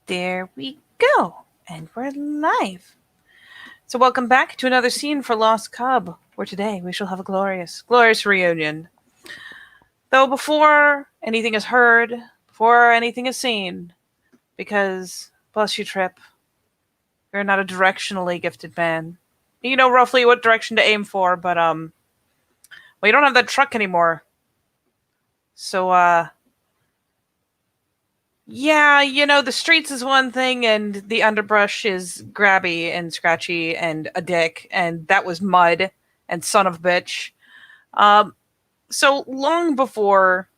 There we go. And we're live. So, welcome back to another scene for Lost Cub, where today we shall have a glorious, glorious reunion. Though before anything is heard, before anything is seen, because, bless you, Trip, you're not a directionally gifted man. You know roughly what direction to aim for, but, well, you don't have that truck anymore. So, yeah, the streets is one thing, and the underbrush is grabby and scratchy and a dick, and that was mud and son of a bitch. Um, so long before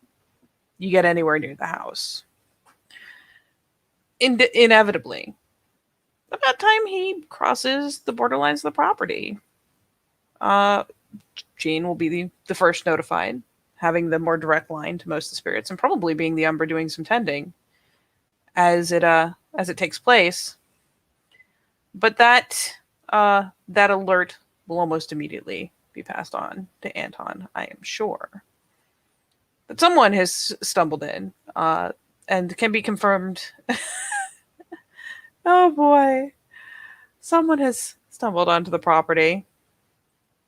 you get anywhere near the house, inevitably, about time he crosses the borderlines of the property, uh, Jean will be the first notified, having the more direct line to most of the spirits, and probably being the Umber doing some tending as it takes place. But that alert will almost immediately be passed on to Anton, I am sure. But someone has stumbled in, and can be confirmed. Oh boy. Someone has stumbled onto the property.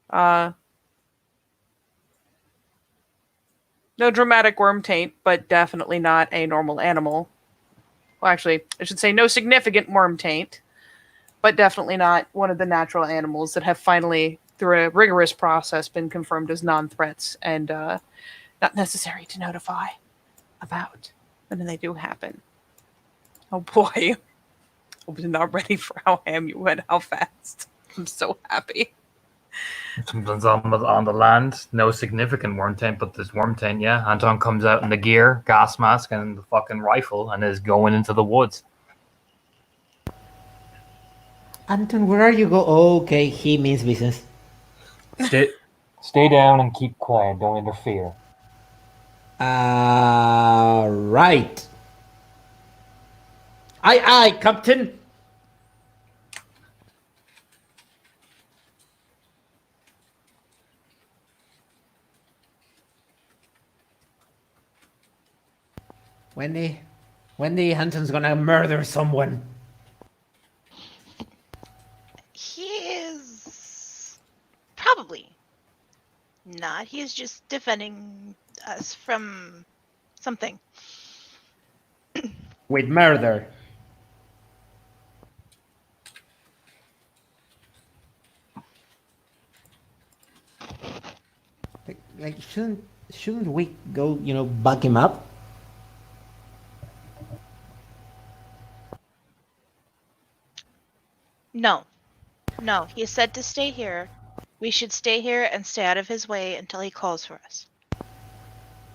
Uh, no dramatic worm taint, but definitely not a normal animal. Well, actually, I should say no significant worm taint, but definitely not one of the natural animals that have finally, through a rigorous process, been confirmed as non-threats and not necessary to notify about when they do happen. Oh boy, I was not ready for how ham you went, how fast. I'm so happy. Something's on the land. No significant worm taint, but there's worm taint, yeah. Anton comes out in the gear, gas mask, and the fucking rifle and is going into the woods. Anton, where are you go? Oh, okay, he means business. Stay down and keep quiet. Don't interfere. Right. Aye, Captain. Wendy Anton's gonna murder someone. He is probably not. He is just defending us from something. With murder. Like shouldn't we go, back him up? No. He said to stay here. We should stay here and stay out of his way until he calls for us.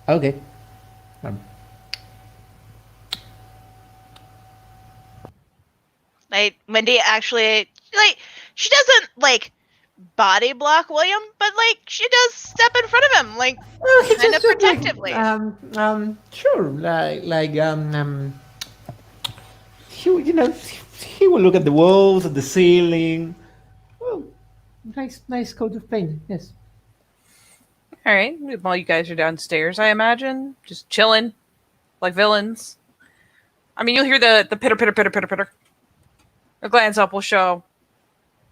Okay. Wendy actually, she doesn't, body block William, but, she does step in front of him, kind of protectively. Sure, he will look at the walls, at the ceiling. Oh, nice coat of paint, yes. All right, while you guys are downstairs, I imagine, just chilling, like villains. I mean, you'll hear the pitter pitter pitter pitter pitter. A glance up will show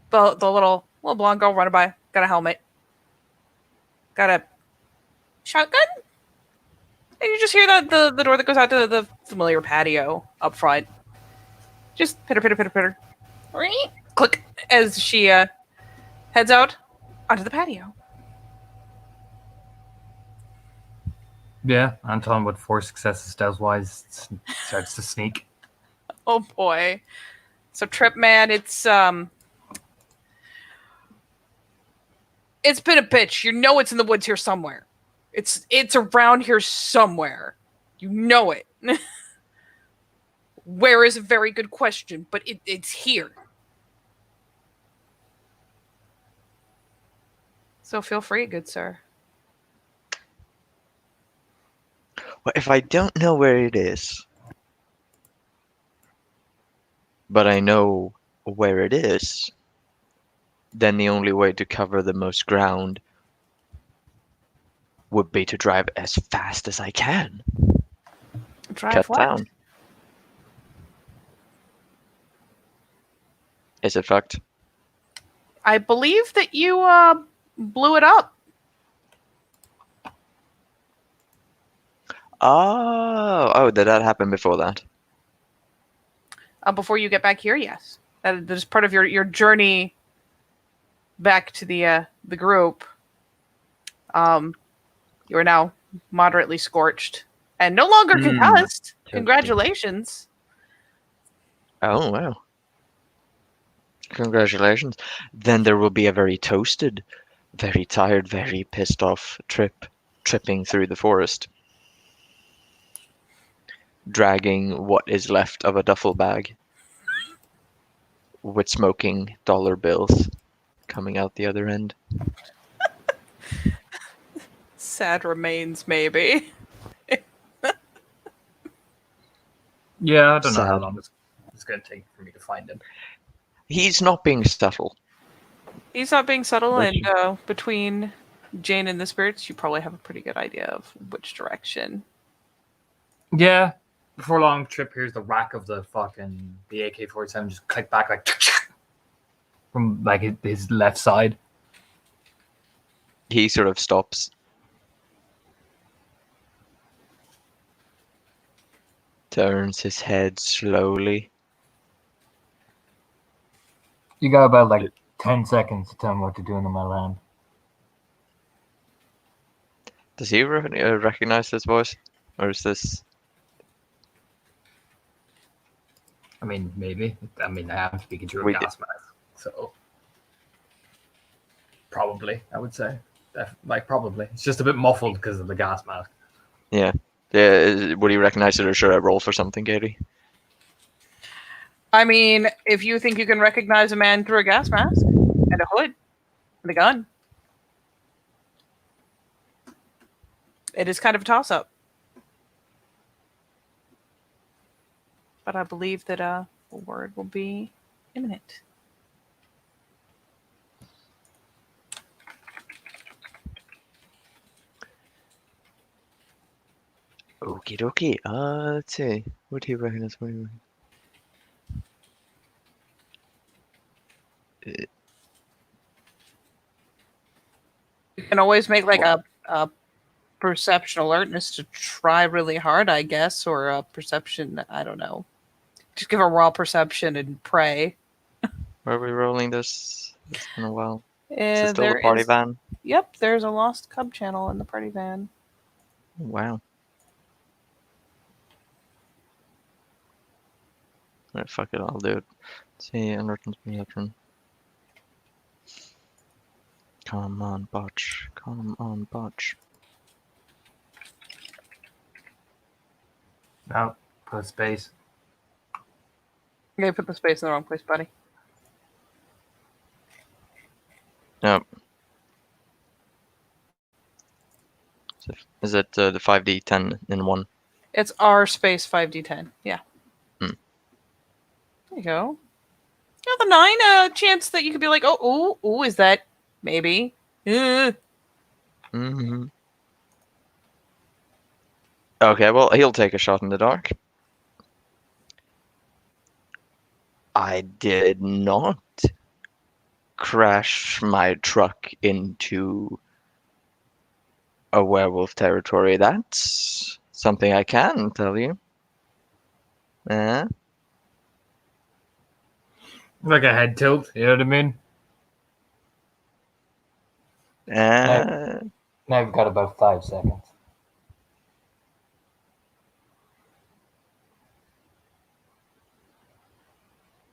the little blonde girl running by. Got a helmet. Got a shotgun. And you just hear the door that goes out to the familiar patio up front. Just pitter pitter pitter pitter. Click as she heads out onto the patio. Yeah, Anton with 4 successes stealth-wise starts to sneak. Oh boy. So Trip Man, it's been a bitch. You know it's in the woods here somewhere. It's around here somewhere. You know it. Where is a very good question, but it's here. So feel free, good sir. Well, if I don't know where it is, but I know where it is, then the only way to cover the most ground would be to drive as fast as I can. Drive Cut what? down. Is it fucked? I believe that you blew it up. Oh, did that happen before that? Before you get back here, yes. That is part of your journey back to the group. You are now moderately scorched and no longer concussed. Congratulations. Oh, wow. Congratulations. Then there will be a very toasted, very tired, very pissed off tripping through the forest, dragging what is left of a duffel bag with smoking dollar bills coming out the other end. Sad remains, maybe. Yeah, I don't know how Sad. long it's going to take for me to find him. He's not being subtle. He's not being subtle, Like and between Jane and the spirits, you probably have a pretty good idea of which direction. Yeah. Before long, Trip hears the rack of the AK-47 just click back like from like his left side. He sort of stops. Turns his head slowly. You got about like 10 seconds to tell me what you're doing on my land. Does he recognize this voice? Or is this... I mean, maybe. I mean, I am speaking to a We gas mask, so probably, I would say. Probably. It's just a bit muffled because of the gas mask. Yeah, would he recognize it, or should I roll for something, Katie? I mean, if you think you can recognize a man through a gas mask and a hood and a gun, it is kind of a toss-up. But I believe that a word will be imminent. Okie dokie. Let's see. Would he recognize? You can always make like a perception alertness to try really hard, I guess, or a perception, I don't know. Just give a raw perception and pray. Where are we rolling this? It's been a while. Is it And still the party van? Yep, there's a lost cub channel in the party van. Wow. Alright, fuck it, I'll do it. Let's see, unwritten perception. Come on, botch. Come on, botch. No, put a space. You put the space in the wrong place, buddy. Nope. Is it the 5d10 in one? It's R space 5d10. Yeah. Hmm. There you go. Yeah, the 9 chance that you could be like, oh, is that maybe? Mm-hmm. Okay, well, he'll take a shot in the dark. I did not crash my truck into a werewolf territory. That's something I can tell you. Like a head tilt, you know what I mean? Now you've got about 5 seconds.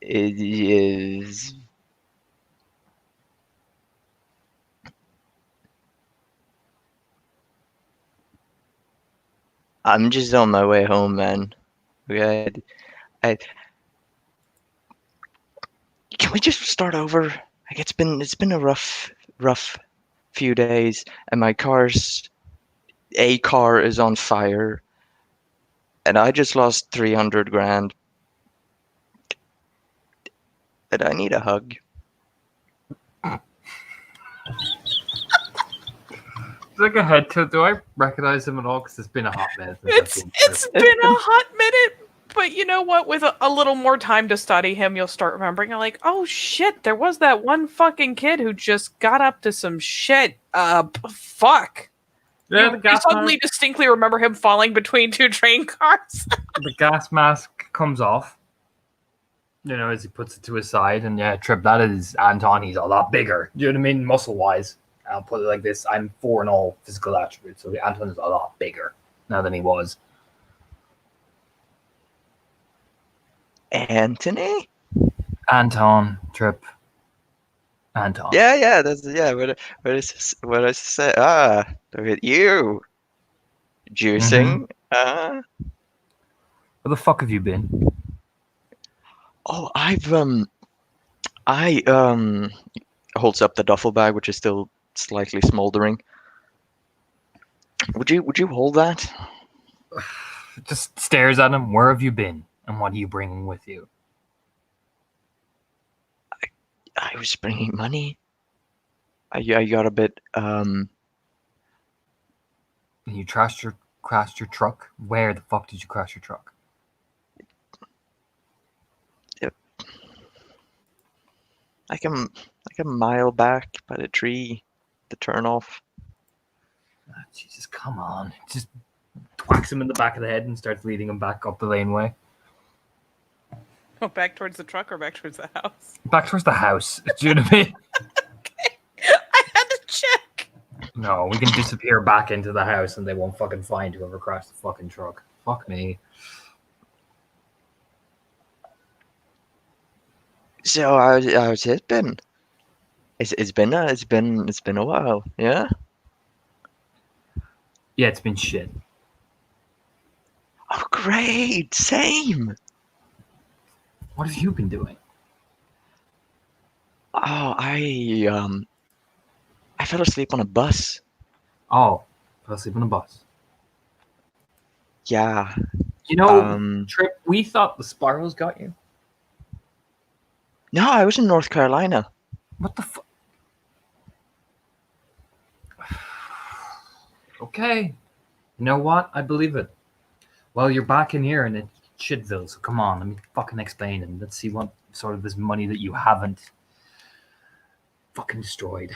It is. I'm just on my way home, man. Okay. Can we just start over? Like it's been a rough few days, and my car is on fire, and I just lost 300 grand. And I need a hug. It's like a head tilt. Do I recognize him at all? Because it's been a hot minute. It's been a hot minute, But you know what? With a little more time to study him, you'll start remembering. You're like, oh shit, there was that one fucking kid who just got up to some shit. Fuck. Yeah, the You gas suddenly mask. distinctly remember him falling between two train cars. The gas mask comes off. You know, as he puts it to his side, and yeah, Trip, that is Anton. He's a lot bigger. Do you know what I mean? Muscle wise. I'll put it like this: I'm 4 in all physical attributes, so Anton is a lot bigger now than he was. Anthony? Anton, Trip, Anton. Yeah. That's what I say. Ah, look at you, juicing. Where the fuck have you been? Oh, I holds up the duffel bag, which is still slightly smoldering. Would you hold that? Just stares at him. Where have you been? And what are you bringing with you? I was bringing money. I got a bit. And you crashed your truck? Where the fuck did you crash your truck? Like a mile back by the tree, the turnoff. Ah, Jesus, come on. Just whacks him in the back of the head and starts leading him back up the laneway. Oh, back towards the truck or back towards the house? Back towards the house. Do you know what I mean? I had to check. No, we can disappear back into the house and they won't fucking find whoever crashed the fucking truck. Fuck me. So how's it been? It's been a while, yeah. Yeah, it's been shit. Oh, great, same. What have you been doing? Oh, I fell asleep on a bus. Oh, fell asleep on a bus. Yeah. You know, Trip, we thought the Spirals got you. No, I was in North Carolina. What the fuck? Okay. You know what? I believe it. Well, you're back in here and it's Shitville, so come on, let me fucking explain and let's see what sort of this money that you haven't fucking destroyed.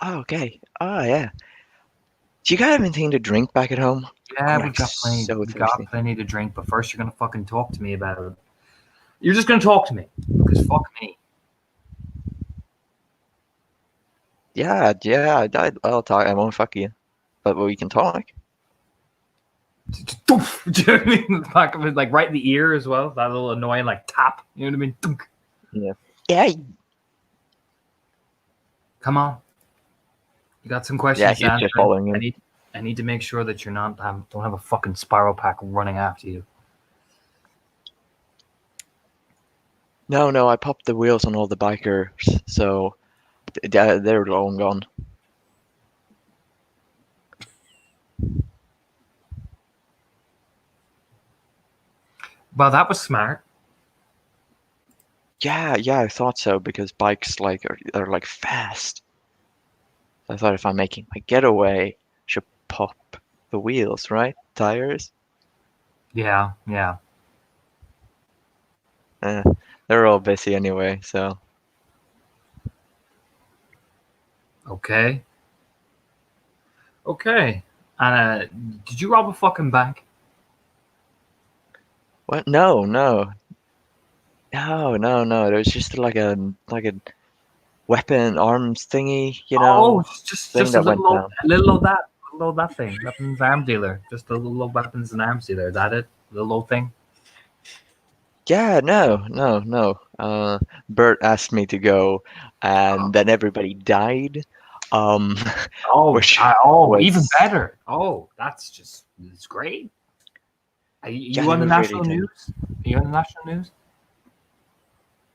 Oh, okay. Oh, yeah. Do you got anything to drink back at home? Yeah, I'm we like got plenty. so We thirsty. got plenty to drink, but first you're gonna fucking talk to me about it. You're just gonna talk to me because fuck me. Yeah. I'll talk. I won't fuck you, but we can talk. Do you know what I mean? The back of it, like right in the ear as well. That little annoying like tap. You know what I mean? Dunk. Yeah. Come on. You got some questions. Yeah, to he's answer. just following him. I need to make sure that you're not don't have a fucking spiral pack running after you. No. I popped the wheels on all the bikers, so they're long gone. Well, that was smart. Yeah, I thought so because bikes like are like fast. I thought if I'm making my getaway, I should pop the wheels, right? Tires. Yeah. They're all busy anyway, so Okay. And did you rob a fucking bank? what? No. There was just like a weapon arms thingy, you know. Just thing a that went little old that thing. Weapons arms dealer. Just a little old weapons and arms dealer. Is that it? Little old thing. Yeah, no. Bert asked me to go, and then everybody died. Oh, Which even was- better. Oh, it's great. Are you Yeah, on the he was national really news? Are you on the national news?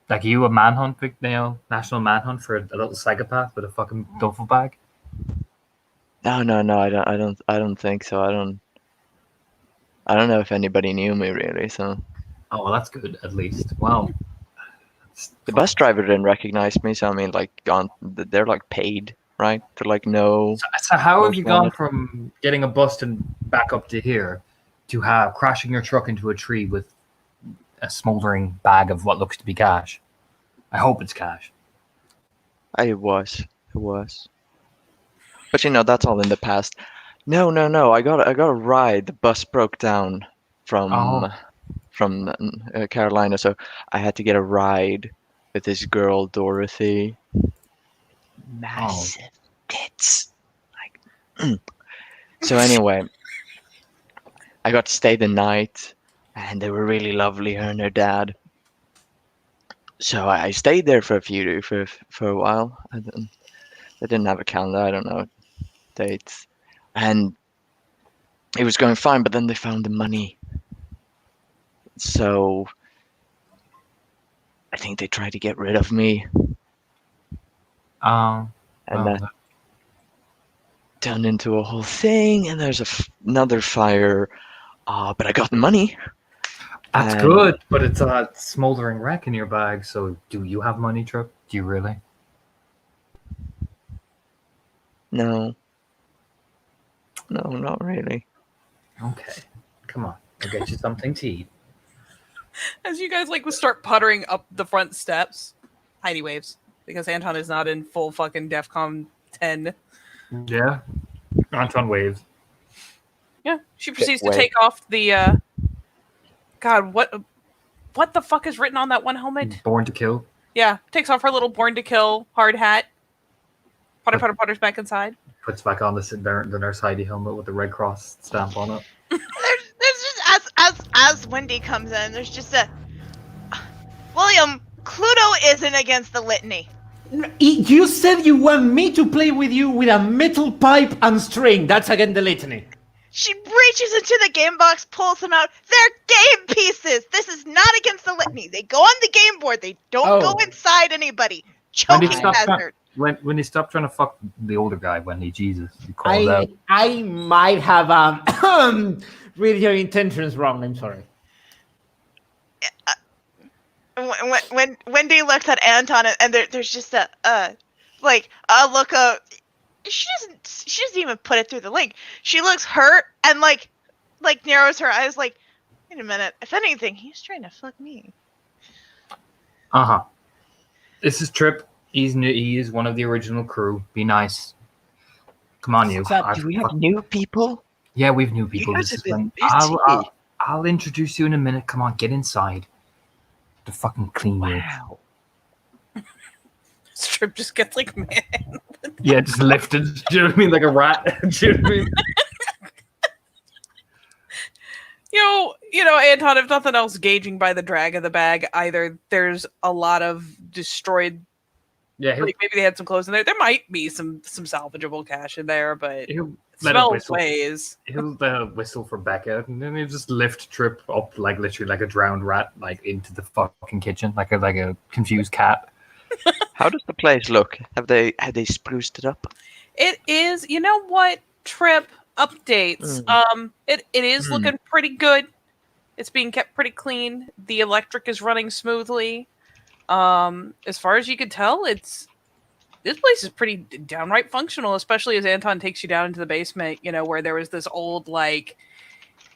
Like you a manhunt, national manhunt for a little psychopath with a fucking duffel bag? No. I don't think so. I don't know if anybody knew me really. So Oh, well, that's good at least. Well, the bus driver didn't recognize me. So I mean, like, they're like paid, right? To like know. so how have Most you gone wanted. from getting a bus and back up to here to have crashing your truck into a tree with a smoldering bag of what looks to be cash. I hope it's cash. It was. But that's all in the past. No. I got a ride. The bus broke down from Carolina, so I had to get a ride with this girl Dorothy. Massive tits. Like, so anyway, I got to stay the night, and they were really lovely, her and her dad. So I stayed there for a while. I didn't have a calendar. I don't know dates, and it was going fine. But then they found the money, so I think they tried to get rid of me, and that turned into a whole thing. And there's another fire, but I got the money. That's good, but it's a smoldering wreck in your bag. So, do you have money, Trip? Do you really? No, not really. Okay, come on. I'll get you something to eat. As you guys would start puttering up the front steps, Heidi waves because Anton is not in full fucking DEFCON 10. Yeah, Anton waves. Yeah, she proceeds to wave. take off the. God, what the fuck is written on that one helmet? Born to kill. Yeah, takes off her little Born to Kill hard hat. Putters back inside. Puts back on the Nurse Heidi helmet with the Red Cross stamp on it. There's just as Wendy comes in, there's just a William, Cluedo isn't against the litany. You said you want me to play with you with a metal pipe and string. That's again the litany. She reaches into the game box, pulls them out. They're game pieces. This is not against the litany. They go on the game board. They don't go inside anybody. Choking hazard. When he stopped trying to fuck the older guy, Wendy, Jesus, he called out. I might have read your intentions wrong. I'm sorry. When Wendy looks at Anton and there's just a look of. She doesn't even put it through the link. She looks hurt and like narrows her eyes like, wait a minute. If anything, he's trying to fuck me. This is Trip. He is one of the original crew. Be nice. Come on, you. Do we have new people? Yeah, we've new people. You guys This have is been when busy. I'll introduce you in a minute. Come on, get inside. To fucking clean you. Wow. Strip just gets man. Yeah, just lifted. Do you know what I mean? Like a rat. Do you know what I mean? Anton, if nothing else, gauging by the drag of the bag, either there's a lot of destroyed. Yeah, Maybe they had some clothes in there. There might be some salvageable cash in there, but he'll it let it smells whistle. ways. He'll whistle for Becca, and then he'll just lift Trip up like literally like a drowned rat, like into the fucking kitchen, like a confused cat. How does the place look? Have they spruced it up? It is. You know what? Trip updates. It is looking pretty good. It's being kept pretty clean. The electric is running smoothly. As far as you can tell, this place is pretty downright functional, especially as Anton takes you down into the basement, where there was this old,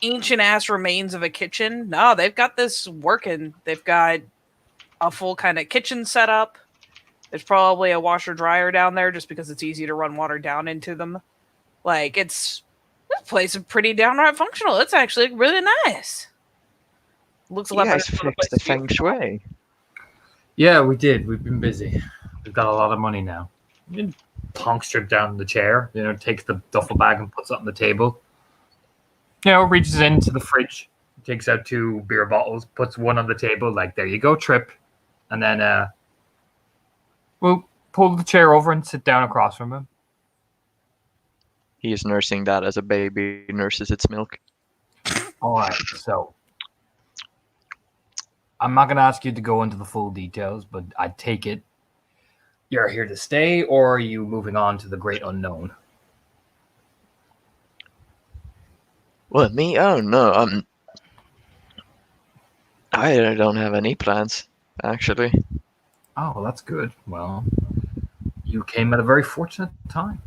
ancient ass remains of a kitchen. No, they've got this working. They've got a full kind of kitchen set up. There's probably a washer dryer down there just because it's easy to run water down into them. This place is pretty downright functional. It's actually really nice. Looks a lot You guys better than the fixed the place feng shui. Yeah, we did. We've been busy. We've got a lot of money now. Plonk Strip down in the chair, takes the duffel bag and puts it on the table. Reaches into the fridge, takes out 2 beer bottles, puts one on the table, like, there you go, Trip. And then we'll pull the chair over and sit down across from him. He is nursing that as a baby nurses its milk. All right, so I'm not going to ask you to go into the full details, but I take it you're here to stay, or are you moving on to the great unknown? Well, me? Oh no. I don't have any plans, actually. Oh, well, that's good. Well, you came at a very fortunate time.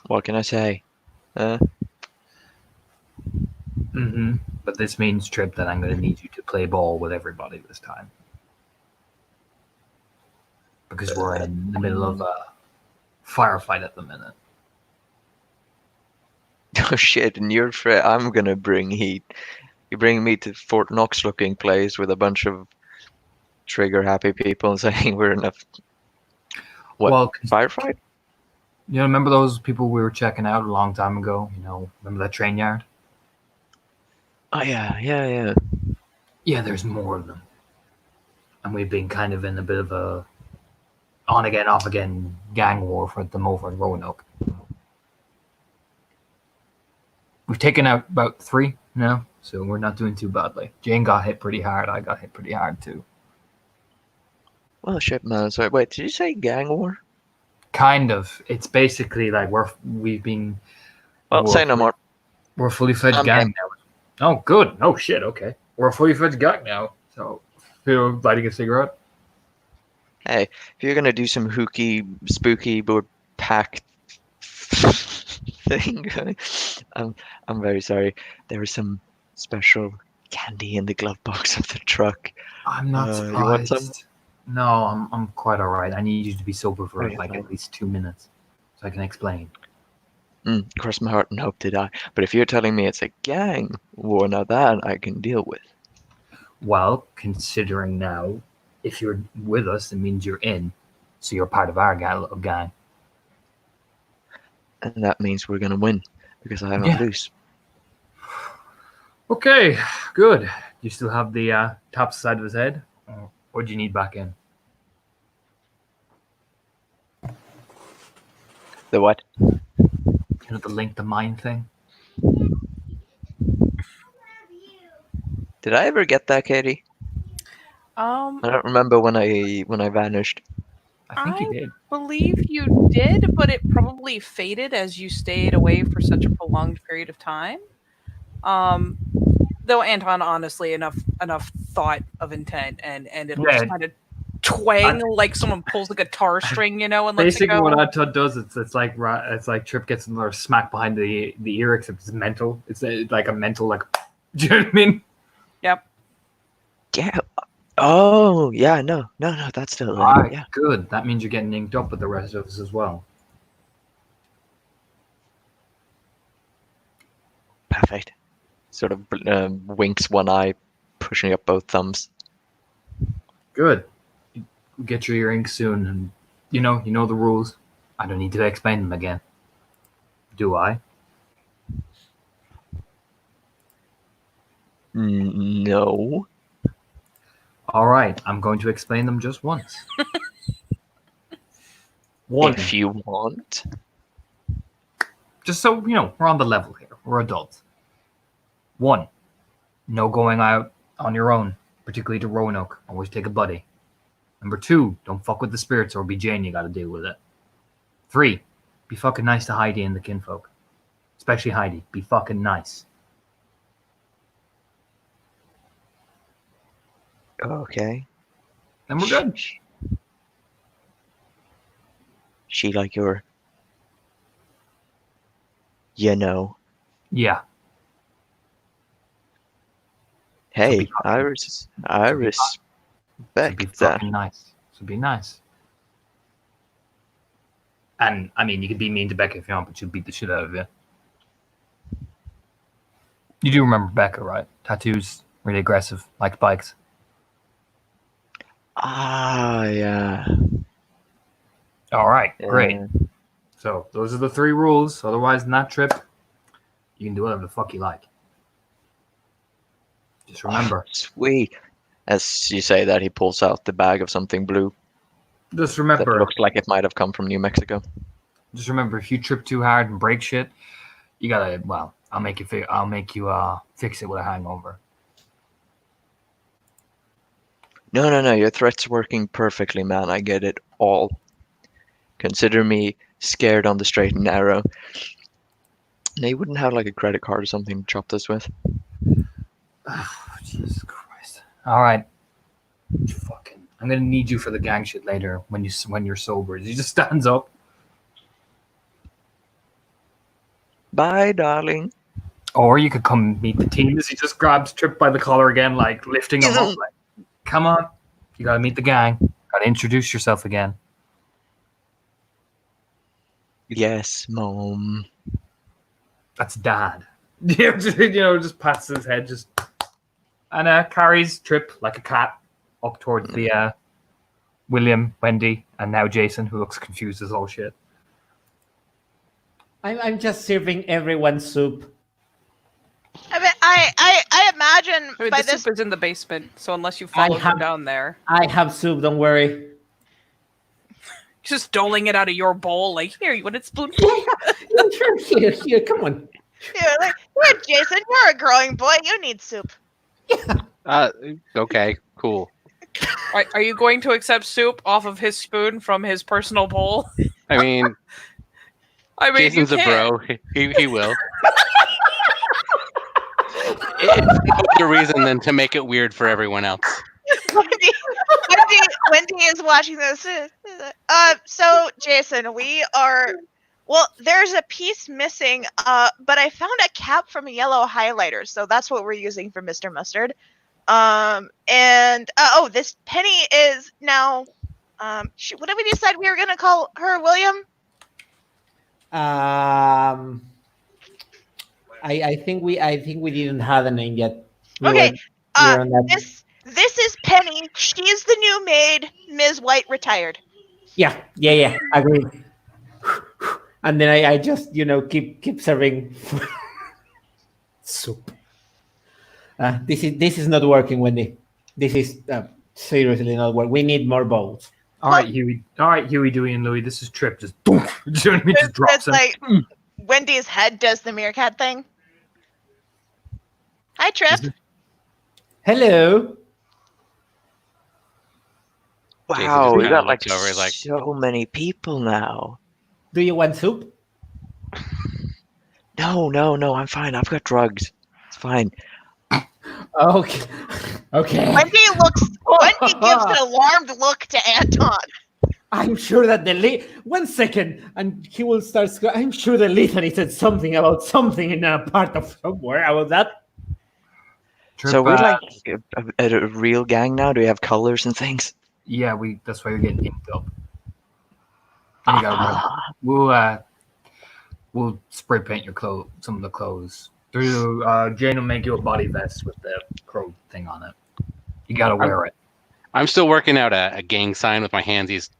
What can I say? But this means, Trip, that I'm going to need you to play ball with everybody this time. Because we're in the middle of a firefight at the minute. Oh shit! And you're afraid I'm gonna bring heat. You bring me to Fort Knox looking place with a bunch of trigger happy people saying we're in a what Well, firefight? you know, remember those people we were checking out a long time ago? You know, remember that train yard? Oh yeah. Yeah, there's more of them. And we've been kind of in a bit of a on again, off again gang war for them over in Roanoke. We've taken out about 3 now, so we're not doing too badly. Jane got hit pretty hard. I got hit pretty hard too. Well, shit, man. So wait, did you say gang war? Kind of. It's basically like we've been. Well, say no more. We're a fully fledged I'm gang now. Oh, good. Oh shit. Okay, we're a fully fledged gang now. So, feel lighting a cigarette. Hey, if you're gonna do some hooky, spooky, but packed thing, I'm very sorry. There was some special candy in the glove box of the truck. I'm not You surprised. want some? No, I'm quite all right. I need you to be sober for Right, like fine. at least 2 minutes, so I can explain. Cross my heart and hope to die. But if you're telling me it's a gang war, now that I can deal with. Well, considering now, if you're with us, it means you're in, so you're part of our little gang. And that means we're gonna win because I don't Yeah. lose. Okay, good. You still have the top side of his head? Or what do you need back in? The what? You know, the link to mind thing? Did I ever get that, Katie? Um, I don't remember when I vanished. I think you did. believe you did, but it probably faded as you stayed away for such a prolonged period of time. Though Anton, honestly, enough thought of intent, and it'll Yeah. just kind of twang like someone pulls a guitar string, and lets it Basically, go. what Todd does, it's like Trip gets another smack behind the ear, except it's mental. It's like a mental, like, do you know what I mean? Yep. Yeah. Oh, yeah. No. That's still there. All right, Yeah. good. That means you're getting inked up with the rest of us as well. Perfect. Sort of winks one eye, pushing up both thumbs. Good. You get your ink soon, and you know the rules. I don't need to explain them again. Do I? No. All right, I'm going to explain them just once. One, If you want. just so you know, we're on the level here. We're adults. 1, no going out on your own, particularly to Roanoke. Always take a buddy. Number 2, don't fuck with the spirits or be Jane. You got to deal with it. 3, be fucking nice to Heidi and the kinfolk, especially Heidi. Be fucking nice. Okay. And we're good. She like your. You know. Yeah. Hey, be fucking- I so be respect be that. fucking nice. So be nice. And I mean, you can be mean to Becca if you want, but she'll beat the shit out of you. You do remember Becca, right? Tattoos, really aggressive, likes bikes. Ah, yeah. All right, great. Yeah. So those are the 3 rules. Otherwise, in that trip, you can do whatever the fuck you like. Just remember. Sweet. As you say that, he pulls out the bag of something blue Just that remember. looks like it might have come from New Mexico. Just remember. If you trip too hard and break shit, you gotta. Well, I'll make you fix it with a hangover. No. Your threat's working perfectly, man. I get it all. Consider me scared on the straight and narrow. Now, you wouldn't have like a credit card or something to chop this with? Oh, Jesus Christ! All right, fucking. I'm gonna need you for the gang shit later when you're sober. He just stands up. Bye, darling. Or you could come meet the team as he just grabs Trip by the collar again, like lifting him up. Like, come on, you gotta meet the gang. Gotta introduce yourself again. Yes, Mom. That's Dad. Just pats his head, and carries Trip like a cat up towards the William, Wendy, and now Jason, who looks confused as all shit. I'm just serving everyone soup. I mean, I imagine I mean, by the this. soup is in the basement, so unless you follow her have- down there, I have soup, don't worry. just doling it out of your bowl, like, here, you want a spoonful? Sure, here, come on. Yeah, like, here, Jason, you're a growing boy. You need soup. Okay, cool. Are you going to accept soup off of his spoon from his personal bowl? I mean, I mean, Jason's you a can. bro. He will. It's no other reason than to make it weird for everyone else. Wendy is watching this. So Jason, we are. Well, there's a piece missing. But I found a cap from a yellow highlighter, so that's what we're using for Mr. Mustard. This Penny is now. What did we decide we were gonna call her, William? I think we didn't have a name yet. Okay, we were on that. This is Penny. She's the new maid. Ms. White retired. Yeah, agreed. And then I just keep serving soup. This is not working, Wendy. This is seriously not working. We need more bowls. All right, Huey, Dewey, and Louie. This is Trip. Just do you know what I mean? Just drops It's him. like Wendy's head does the meerkat thing. Hi, Trip. Hello. Jason Wow, just we kinda got like, looks over, like- so many people now. Do you want soup? No, I'm fine. I've got drugs. It's fine. Okay. Okay. Wendy gives an alarmed look to Anton. I'm sure that the 1 second, and he will start. I'm sure the Lethany said something about something in a part of somewhere about that. Trip, So we're like a real gang now? Do we have colors and things? yeah, that's why you're getting inked up. And you gotta we'll spray paint your clothes, some of the clothes. Jane will make you a body vest with the crow thing on it. You gotta wear it. I'm still working out a gang sign with my hands. He's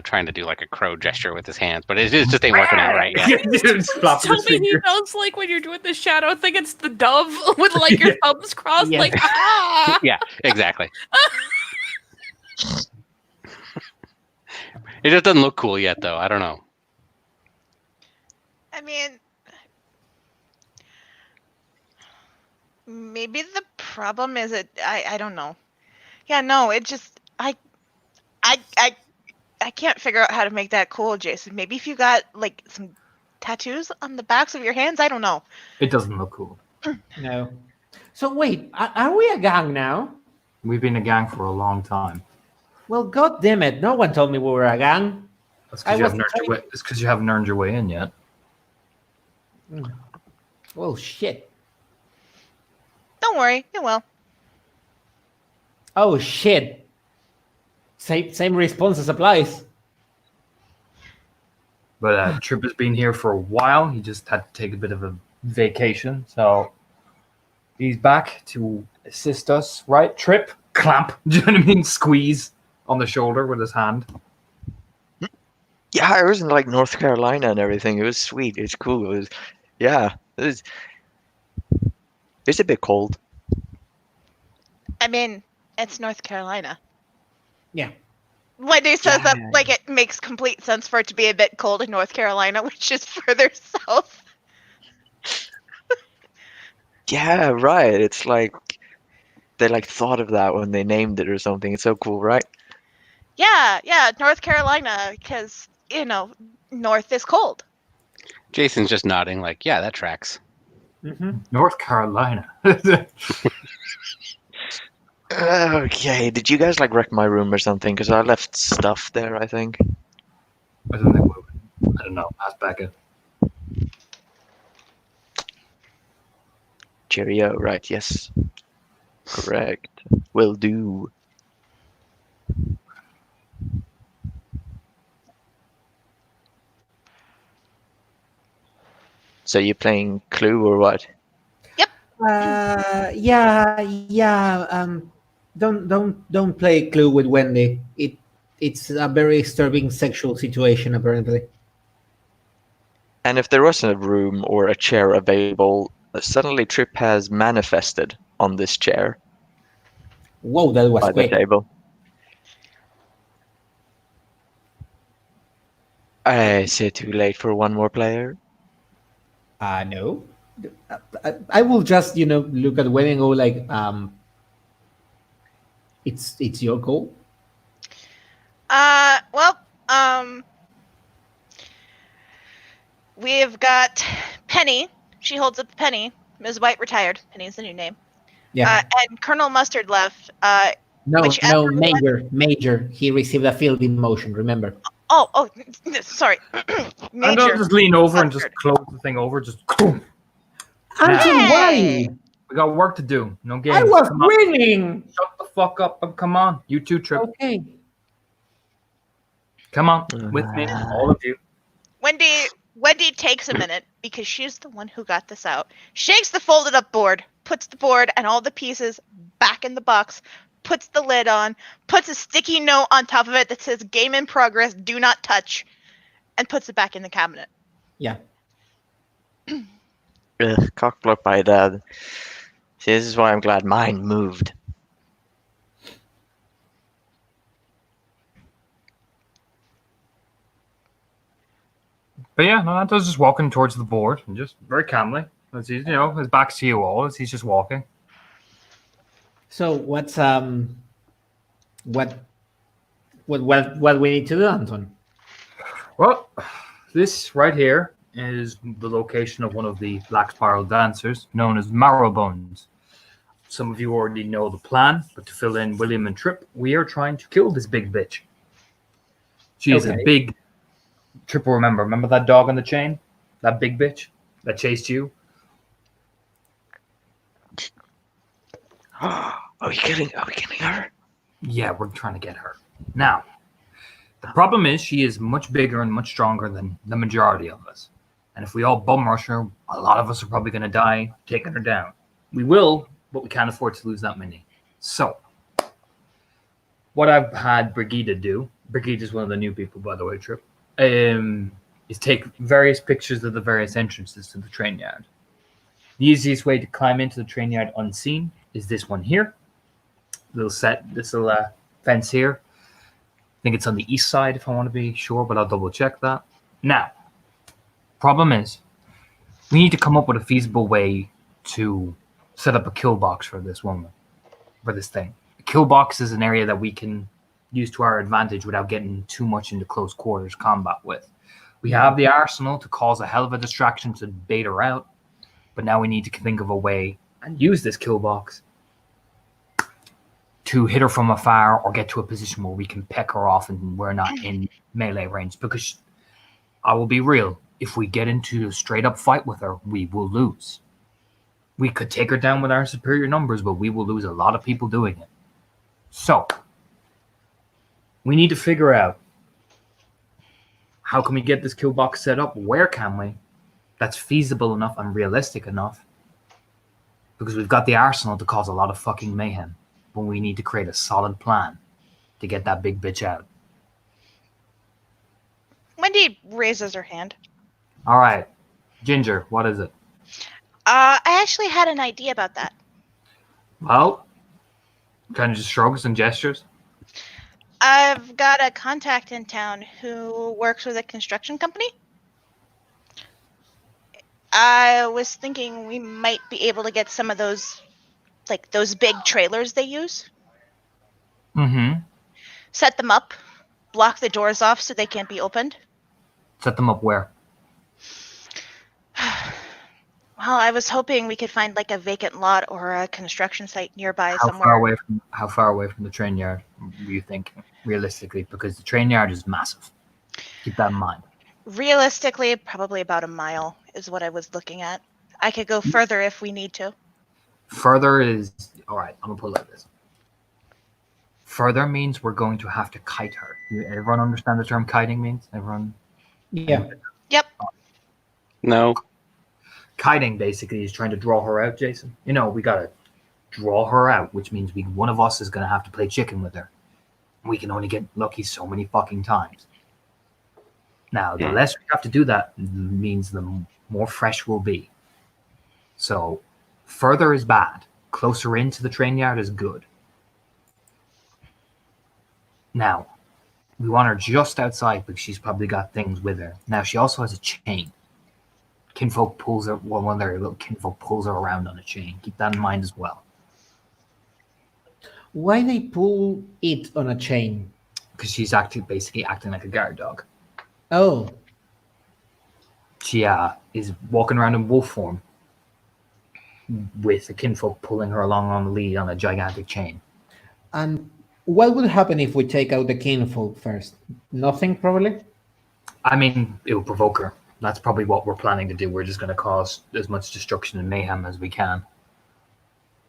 trying to do like a crow gesture with his hands, but it just ain't working out right yet. Just flopping Tell his me he finger. does like when you're doing the shadow thing, it's the dove with like your thumbs crossed, Yeah. like, ah! Yeah, exactly. It just doesn't look cool yet, though. I don't know. I mean, maybe the problem is I don't know. Yeah, no, it just I can't figure out how to make that cool, Jason. Maybe if you got like some tattoos on the backs of your hands, I don't know. It doesn't look cool. No. So wait, are we a gang now? We've been a gang for a long time. Well, god damn it! No one told me we were a gang. That's I because you was haven't earned your way. It's because you haven't earned your way in yet. Well, shit. Don't worry, you will. Oh shit. Same response as applies. But Trip has been here for a while. He just had to take a bit of a vacation, so he's back to assist us. Right, Trip, clamp. Do you know what I mean? Squeeze on the shoulder with his hand. Yeah, I was in like North Carolina and everything. It was sweet. It's cool. It's a bit cold. I mean, it's North Carolina. Yeah. Wendy says that Yeah. like it makes complete sense for it to be a bit cold in North Carolina, which is further south. Yeah, right. It's like they like thought of that when they named it or something. It's so cool, right? Yeah, North Carolina, because North is cold. Jason's just nodding, like, yeah, that tracks. Mm-hmm. North Carolina. Okay. Did you guys like wreck my room or something? Because I left stuff there, I think. I don't think we would. I don't know. Ask Becca. Cheerio, right, yes. Correct. Will do. So you playing Clue or what? Yeah. Don't play Clue with Wendy. It's a very disturbing sexual situation, apparently. And if there wasn't a room or a chair available, suddenly Trip has manifested on this chair Whoa, that was by the quick. table. Is it too late for one more player? No. I will just look at Wendy and go like, it's your call. Well, we've got Penny. She holds up Penny. Ms. White retired. Penny's the new name. Yeah. And Colonel Mustard left. No, whichever one- Major. He received a field emotion. Remember. Oh, sorry. And I'll Major. just lean over and just Mustard. close the thing over. Just Anton, Hey! why? we got work to do. No games. I was Come on. winning. Shut the fuck up and come on. You too, Trip. Okay. Come on with me, all of you. Wendy takes a minute because she's the one who got this out. Shakes the folded up board, puts the board and all the pieces back in the box, puts the lid on, puts a sticky note on top of it that says game in progress, do not touch, and puts it back in the cabinet. Yeah. Cockblock by Dad. See, this is why I'm glad mine moved. But yeah, no, Anto's just walking towards the board and just very calmly. As he's, his back's to you all as he's just walking. So what's what we need to do, Anton? Well, this right here is the location of one of the Black Spiral dancers, known as Marrowbones. Some of you already know the plan, but to fill in William and Trip, we are trying to kill this big bitch. She is a Okay. big... Trip will remember that dog on the chain? That big bitch that chased you? Are we killing her? Yeah, we're trying to get her. Now, the problem is she is much bigger and much stronger than the majority of us. And if we all bum rush her, a lot of us are probably going to die taking her down. We will, but we can't afford to lose that many. So, what I've had Brigida do, Brigida is one of the new people, by the way, Trip, is take various pictures of the various entrances to the train yard. The easiest way to climb into the train yard unseen is this one here. This little fence here. I think it's on the east side if I want to be sure, but I'll double check that. Now, problem is, we need to come up with a feasible way to set up a kill box for this woman, for this thing. A kill box is an area that we can use to our advantage without getting too much into close quarters combat with. We have the arsenal to cause a hell of a distraction to bait her out, but now we need to think of a way and use this kill box to hit her from afar or get to a position where we can peck her off and we're not in melee range. Because I will be real, if we get into a straight up fight with her, we will lose. We could take her down with our superior numbers, but we will lose a lot of people doing it. So, we need to figure out how can we get this kill box set up? Where can we? That's feasible enough and realistic enough. Because we've got the arsenal to cause a lot of fucking mayhem. But we need to create a solid plan to get that big bitch out. Wendy raises her hand. All right. Ginger, what is it? I actually had an idea about that. Well, kind of just shrugs and gestures. I've got a contact in town who works with a construction company. I was thinking we might be able to get some of those, like those big trailers they use. Mm-hmm. Set them up, block the doors off so they can't be opened. Set them up where? Well, I was hoping we could find like a vacant lot or a construction site nearby How somewhere. how far away from the train yard were you thinking, realistically? Because the train yard is massive. Keep that in mind. Realistically, probably about a mile is what I was looking at. I could go further if we need to. Further is all right. I'm gonna put it like this. Further means we're going to have to kite her. Everyone understand the term kiting means? Everyone. Yeah. Yep. No. Kiting basically is trying to draw her out, Jason. You know, we gotta draw her out, which means one of us is gonna have to play chicken with her. We can only get lucky so many fucking times. Now, the less we have to do that means the more fresh we'll be. So, further is bad. Closer into the train yard is good. Now, we want her just outside because she's probably got things with her. Now, she also has a chain. Kinfolk pulls her, well, one of their little kinfolk pulls her around on a chain. Keep that in mind as well. Why they pull it on a chain? Because she's basically acting like a guard dog. Oh, She is walking around in wolf form with the kinfolk pulling her along on the lead on a gigantic chain. and what would happen if we take out the kinfolk first? Nothing, probably. I mean, it will provoke her. That's probably what we're planning to do. We're just going to cause as much destruction and mayhem as we can.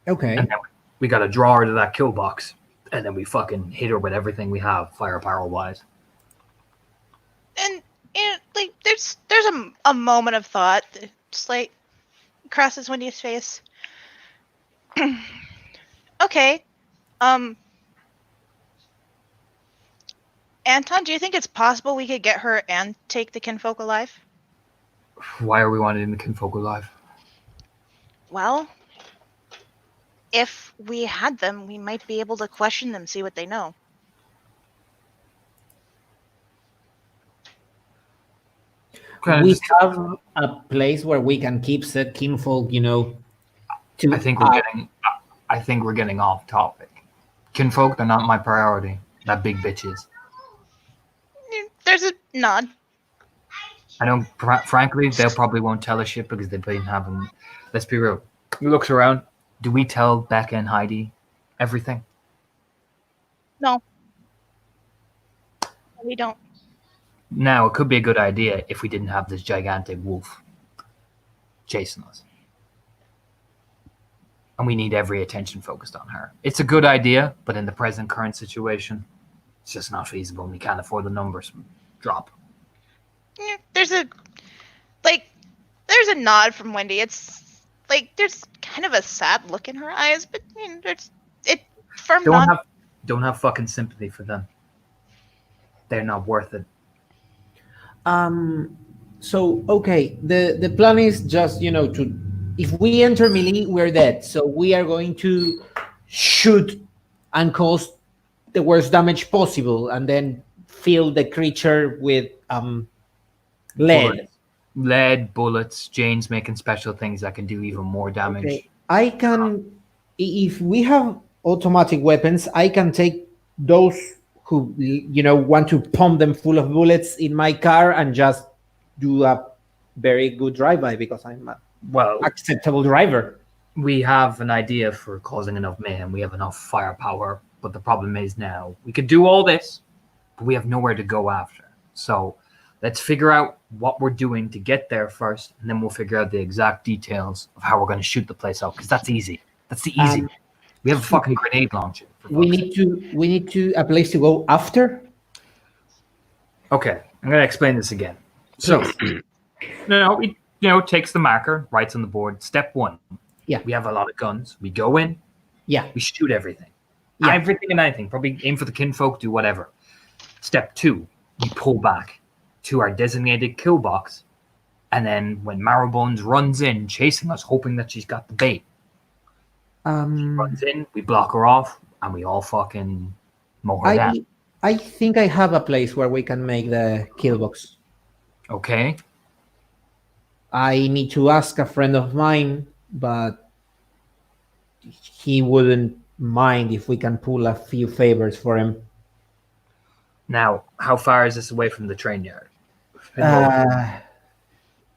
Okay. And then we got to draw her to that kill box. And then we fucking hit her with everything we have, firepower-wise. And like there's a moment of thought that just like crosses Wendy's face. Okay. Anton, do you think it's possible we could get her and take the kinfolk alive? Why are we wanting the kinfolk alive? Well, if we had them, we might be able to question them, see what they know. We have a place where we can keep said kinfolk, to I think we're getting off topic. Kinfolk, they're not my priority. That big bitches. There's a nod. I know, frankly, they probably won't tell us shit because they've been having. Let's be real. He looks around. Do we tell Becca and Heidi everything? No. We don't. Now, it could be a good idea if we didn't have this gigantic wolf chasing us. And we need every attention focused on her. It's a good idea, but in the present current situation, it's just not feasible. We can't afford the numbers drop. Yeah, there's a nod from Wendy. It's like there's kind of a sad look in her eyes, but there's it firm nod. Don't have fucking sympathy for them. They're not worth it. So okay, the plan is just to, if we enter melee, we're dead. So we are going to shoot and cause the worst damage possible, and then fill the creature with lead. Lead, bullets. Jane's making special things that can do even more damage. Okay. I can, if we have automatic weapons, I can take those who want to pump them full of bullets in my car and just do a very good drive-by because I'm an acceptable driver. We have an idea for causing enough mayhem. We have enough firepower, but the problem is now we could do all this, but we have nowhere to go after. So let's figure out what we're doing to get there first, and then we'll figure out the exact details of how we're going to shoot the place out, because that's easy. That's the easy. We have a fucking grenade launcher. We need to a place to go after. Okay, I'm going to explain this again. So, it takes the marker, writes on the board. Step 1. Yeah. We have a lot of guns. We go in. Yeah. We shoot everything. Yeah. Everything and anything. Probably aim for the kinfolk, do whatever. Step 2. We pull back to our designated kill box. And then when Marrowbones runs in, chasing us, hoping that she's got the bait. She runs in, we block her off, and we all fucking mow her down. I think I have a place where we can make the kill box. Okay. I need to ask a friend of mine, but he wouldn't mind if we can pull a few favors for him. Now, how far is this away from the train yard? I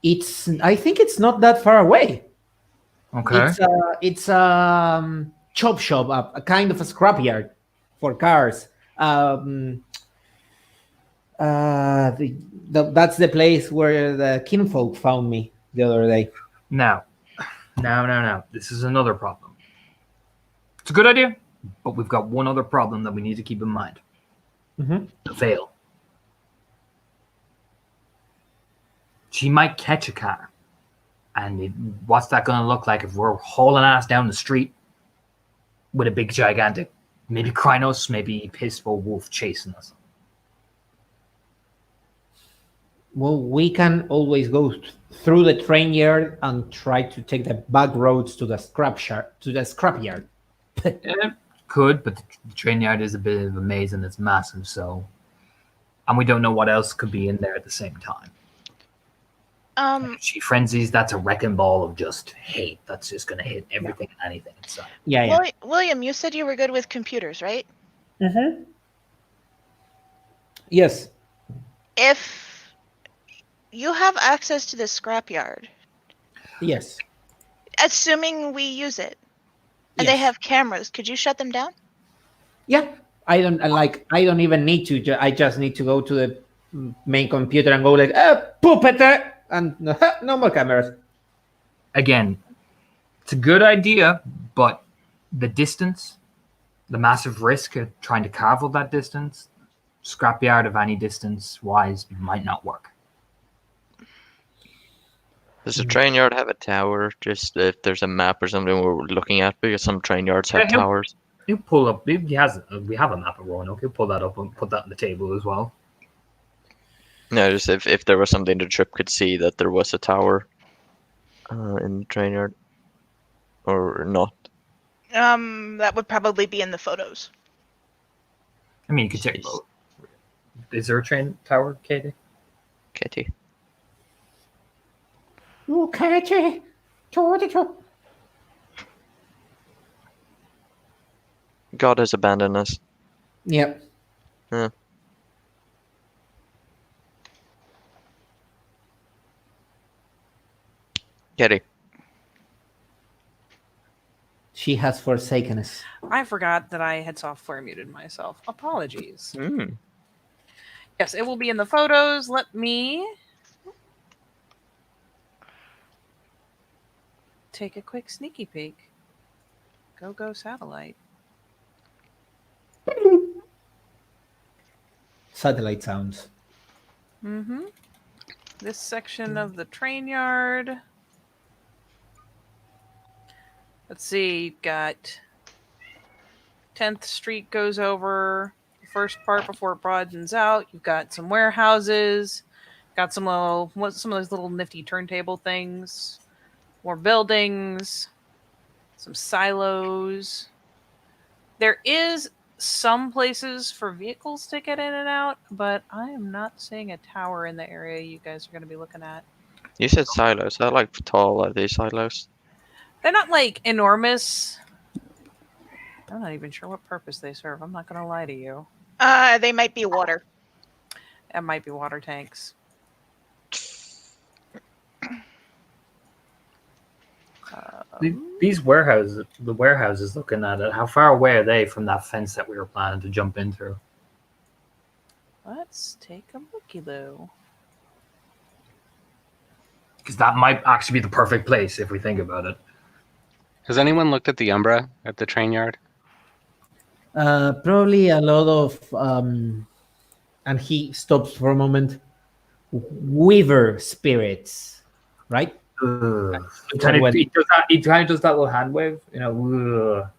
think it's not that far away. Okay. It's a chop shop, a kind of a scrapyard for cars. That's the place where the kinfolk found me the other day. Now. This is another problem. It's a good idea, but we've got one other problem that we need to keep in mind. Mhm. The veil. She might catch a car. And what's that going to look like if we're hauling ass down the street with a big, gigantic, maybe Krynos, maybe Pistol Wolf chasing us? Well, we can always go through the train yard and try to take the back roads to the scrapyard. Yeah, could, but the train yard is a bit of a maze and it's massive, so. And we don't know what else could be in there at the same time. She frenzies, that's a wrecking ball of just hate. That's just going to hit everything and anything inside. Yeah. William, you said you were good with computers, right? Mm-hmm. Yes. If you have access to the scrapyard, Yes. assuming we use it, and they Yes. have cameras, could you shut them down? Yeah. I don't even need to. I just need to go to the main computer and go like, poop it, and no more cameras. Again, it's a good idea, but the distance, the massive risk of trying to carve that distance, scrapyard of any distance wise might not work. Does the train yard have a tower? Just if there's a map or something we're looking at, because some train yards have Yeah, towers. You pull up. We have a map of Roanoke. He'll pull that up and put that on the table as well. No, just if there was something the Trip could see that there was a tower in the train yard, or not. That would probably be in the photos. I mean, you could check Jeez. both. Is there a train tower, Katie? Katie. Okay. God has abandoned us. Yep. Katie. She has forsaken us. I forgot that I had software muted myself. Apologies. Yes, it will be in the photos. Let me take a quick sneaky peek. Go satellite. Satellite sounds. Mm-hmm. This section of the train yard. Let's see, got 10th Street goes over the first part before it broadens out. You've got some warehouses, got some of those little nifty turntable things, more buildings, some silos. There is some places for vehicles to get in and out, but I am not seeing a tower in the area you guys are going to be looking at. You said silos. How like tall are these silos? They're not like enormous. I'm not even sure what purpose they serve. I'm not going to lie to you. They might be water. That might be water tanks. These warehouses, the warehouses looking at it, how far away are they from that fence that we were planning to jump in through? Let's take a looky though. Because that might actually be the perfect place if we think about it. Has anyone looked at the Umbra at the train yard? Probably a lot of and he stops for a moment. Weaver spirits, right? He kind of does that little hand wave, you know.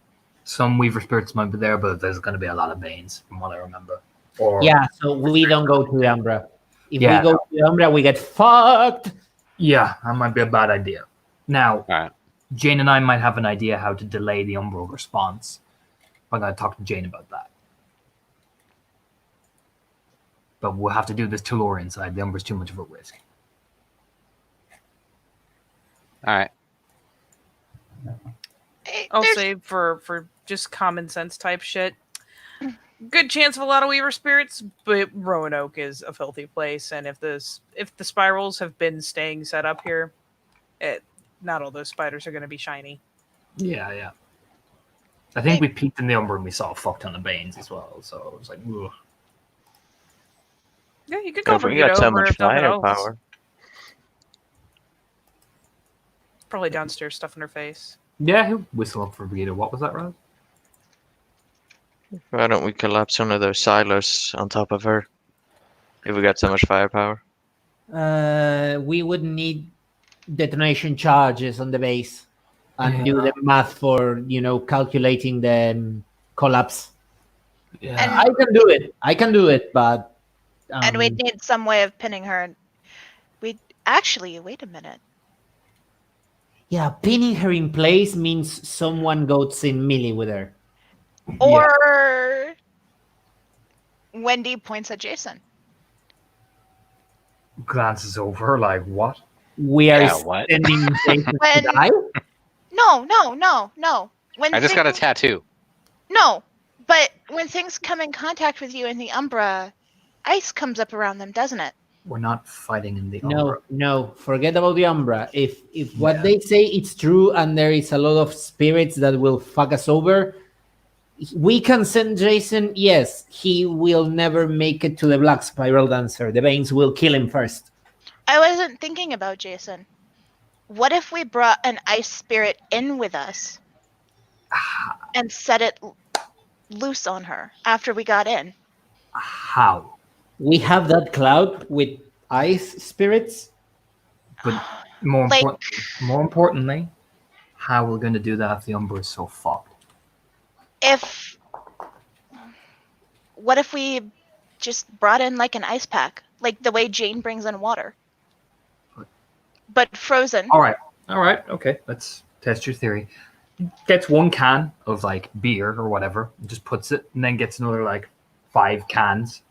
Some Weaver spirits might be there, but there's going to be a lot of Banes, from what I remember. Or Yeah, so we don't go to the Umbra. If Yeah. we go to the Umbra, we get fucked. yeah, that might be a bad idea. Now, Alright. Jane and I might have an idea how to delay the Umbra response. I'm going to talk to Jane about that. But we'll have to do this Tellurian side. The Umbra's too much of a risk. Alright. I'll There's- say for just common sense type shit. Good chance of a lot of Weaver spirits, but Roanoke is a filthy place, and if the spirals have been staying set up here, not all those spiders are going to be shiny. Yeah. I think we peeked in the Umbra and we saw a fuck ton of Banes as well. So it was like, ugh. Yeah, you could go Yeah, for we got so much if nothing else. firepower. Probably downstairs stuffing her face. Yeah, he'll whistle up for Vita. What was that, Rose? Why don't we collapse one of those silos on top of her? If we got so much firepower. We would need detonation charges on the base and do the math for calculating the collapse. Yeah. And- I can do it, but And we'd need some way of pinning her. We actually wait a minute. yeah, pinning her in place means someone goes in melee with her. Or Wendy points at Jason. Glances over, like, what? We are Yeah, what? sending Jason to When- die. No. When I just got a things- tattoo. No, but when things come in contact with you in the Umbra, ice comes up around them, doesn't it? We're not fighting in the Umbra. No, forget about the Umbra. If what Yeah. they say it's true and there is a lot of spirits that will fuck us over, we can send Jason. Yes, he will never make it to the Black Spiral Dancer. The Veins will kill him first. I wasn't thinking about Jason. What if we brought an ice spirit in with us and set it loose on her after we got in? How? We have that cloud with ice spirits. But more, Like- more importantly, how we're going to do that if the Umbra is so fucked? What if we just brought in like an ice pack, like the way Jane brings in water, but frozen? All right, okay. Let's test your theory. Gets one can of like beer or whatever, and just puts it, and then gets another like 5 cans.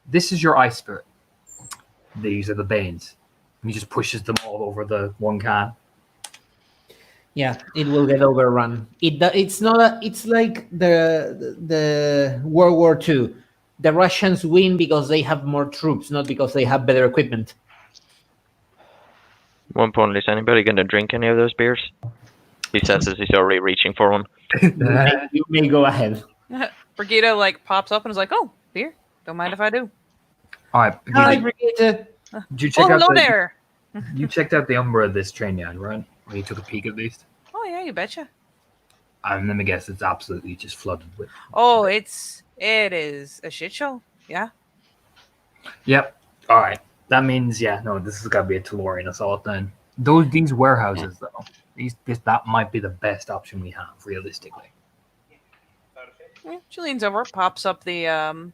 This is your ice spirit. These are the Banes. And he just pushes them all over the one can. Yeah, it will get overrun. It's not a. It's like the World War II. The Russians win because they have more troops, not because they have better equipment. One point, is anybody gonna drink any of those beers? He says as he's already reaching for one. You may go ahead. Brigida like pops up and is like, "Oh, beer. Don't mind if I do." All right. Hi, Did Brigitte. you check Oh, out hello the, there. You checked out the Umbra of this train yard, right? Or you took a peek at least? Oh yeah, you betcha. Let me guess, it's absolutely just flooded with. Oh, it is a shit show. Yeah. Yep. All right. That means this has got to be a Tellurian assault then. These warehouses though, that might be the best option we have realistically. Yeah, she leans over, pops up the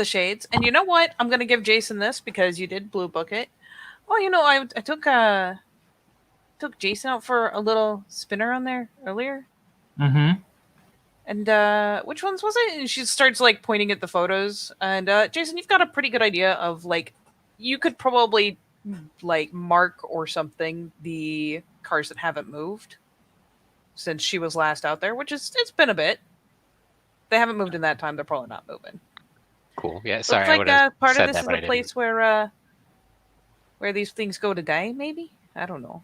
shades, and you know what? I'm gonna give Jason this because you did blue book it. Oh, I took Jason out for a little spinner on there earlier. Mm-hmm. And which ones was it? And she starts like pointing at the photos. And Jason, you've got a pretty good idea of like you could probably like mark or something the cars that haven't moved since she was last out there, which is it's been a bit. They haven't moved in that time. They're probably not moving. Cool. Yeah. Sorry, Looks I like would have part said of this that, is but I the didn't. place where these things go to die. Maybe I don't know.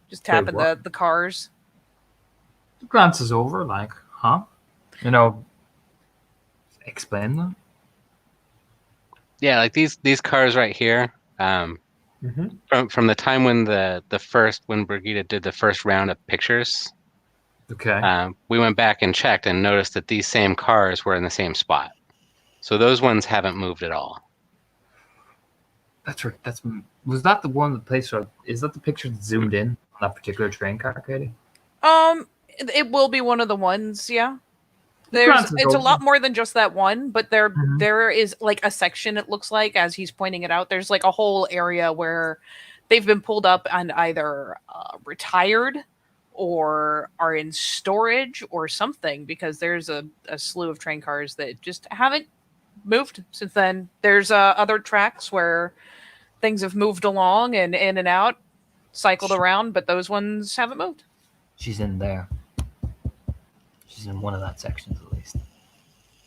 Just Wait, tapping what? the cars. Glances over, like, huh? Explain that. Yeah, like these cars right here. From the time when when Brigida did the first round of pictures, Okay. we went back and checked and noticed that these same cars were in the same spot. So those ones haven't moved at all. That's right. Was that the one that place? Is that the picture that zoomed in on that particular train car, Katie? It will be one of the ones. Yeah. Glances It's a over. lot more than just that one, but Mhm. there is like a section. It looks like as he's pointing it out, there's like a whole area where they've been pulled up and either retired or are in storage or something because there's a slew of train cars that just haven't moved since then. There's other tracks where things have moved along and in and out, cycled around, but those ones haven't moved. She's in there. She's in one of that sections at least.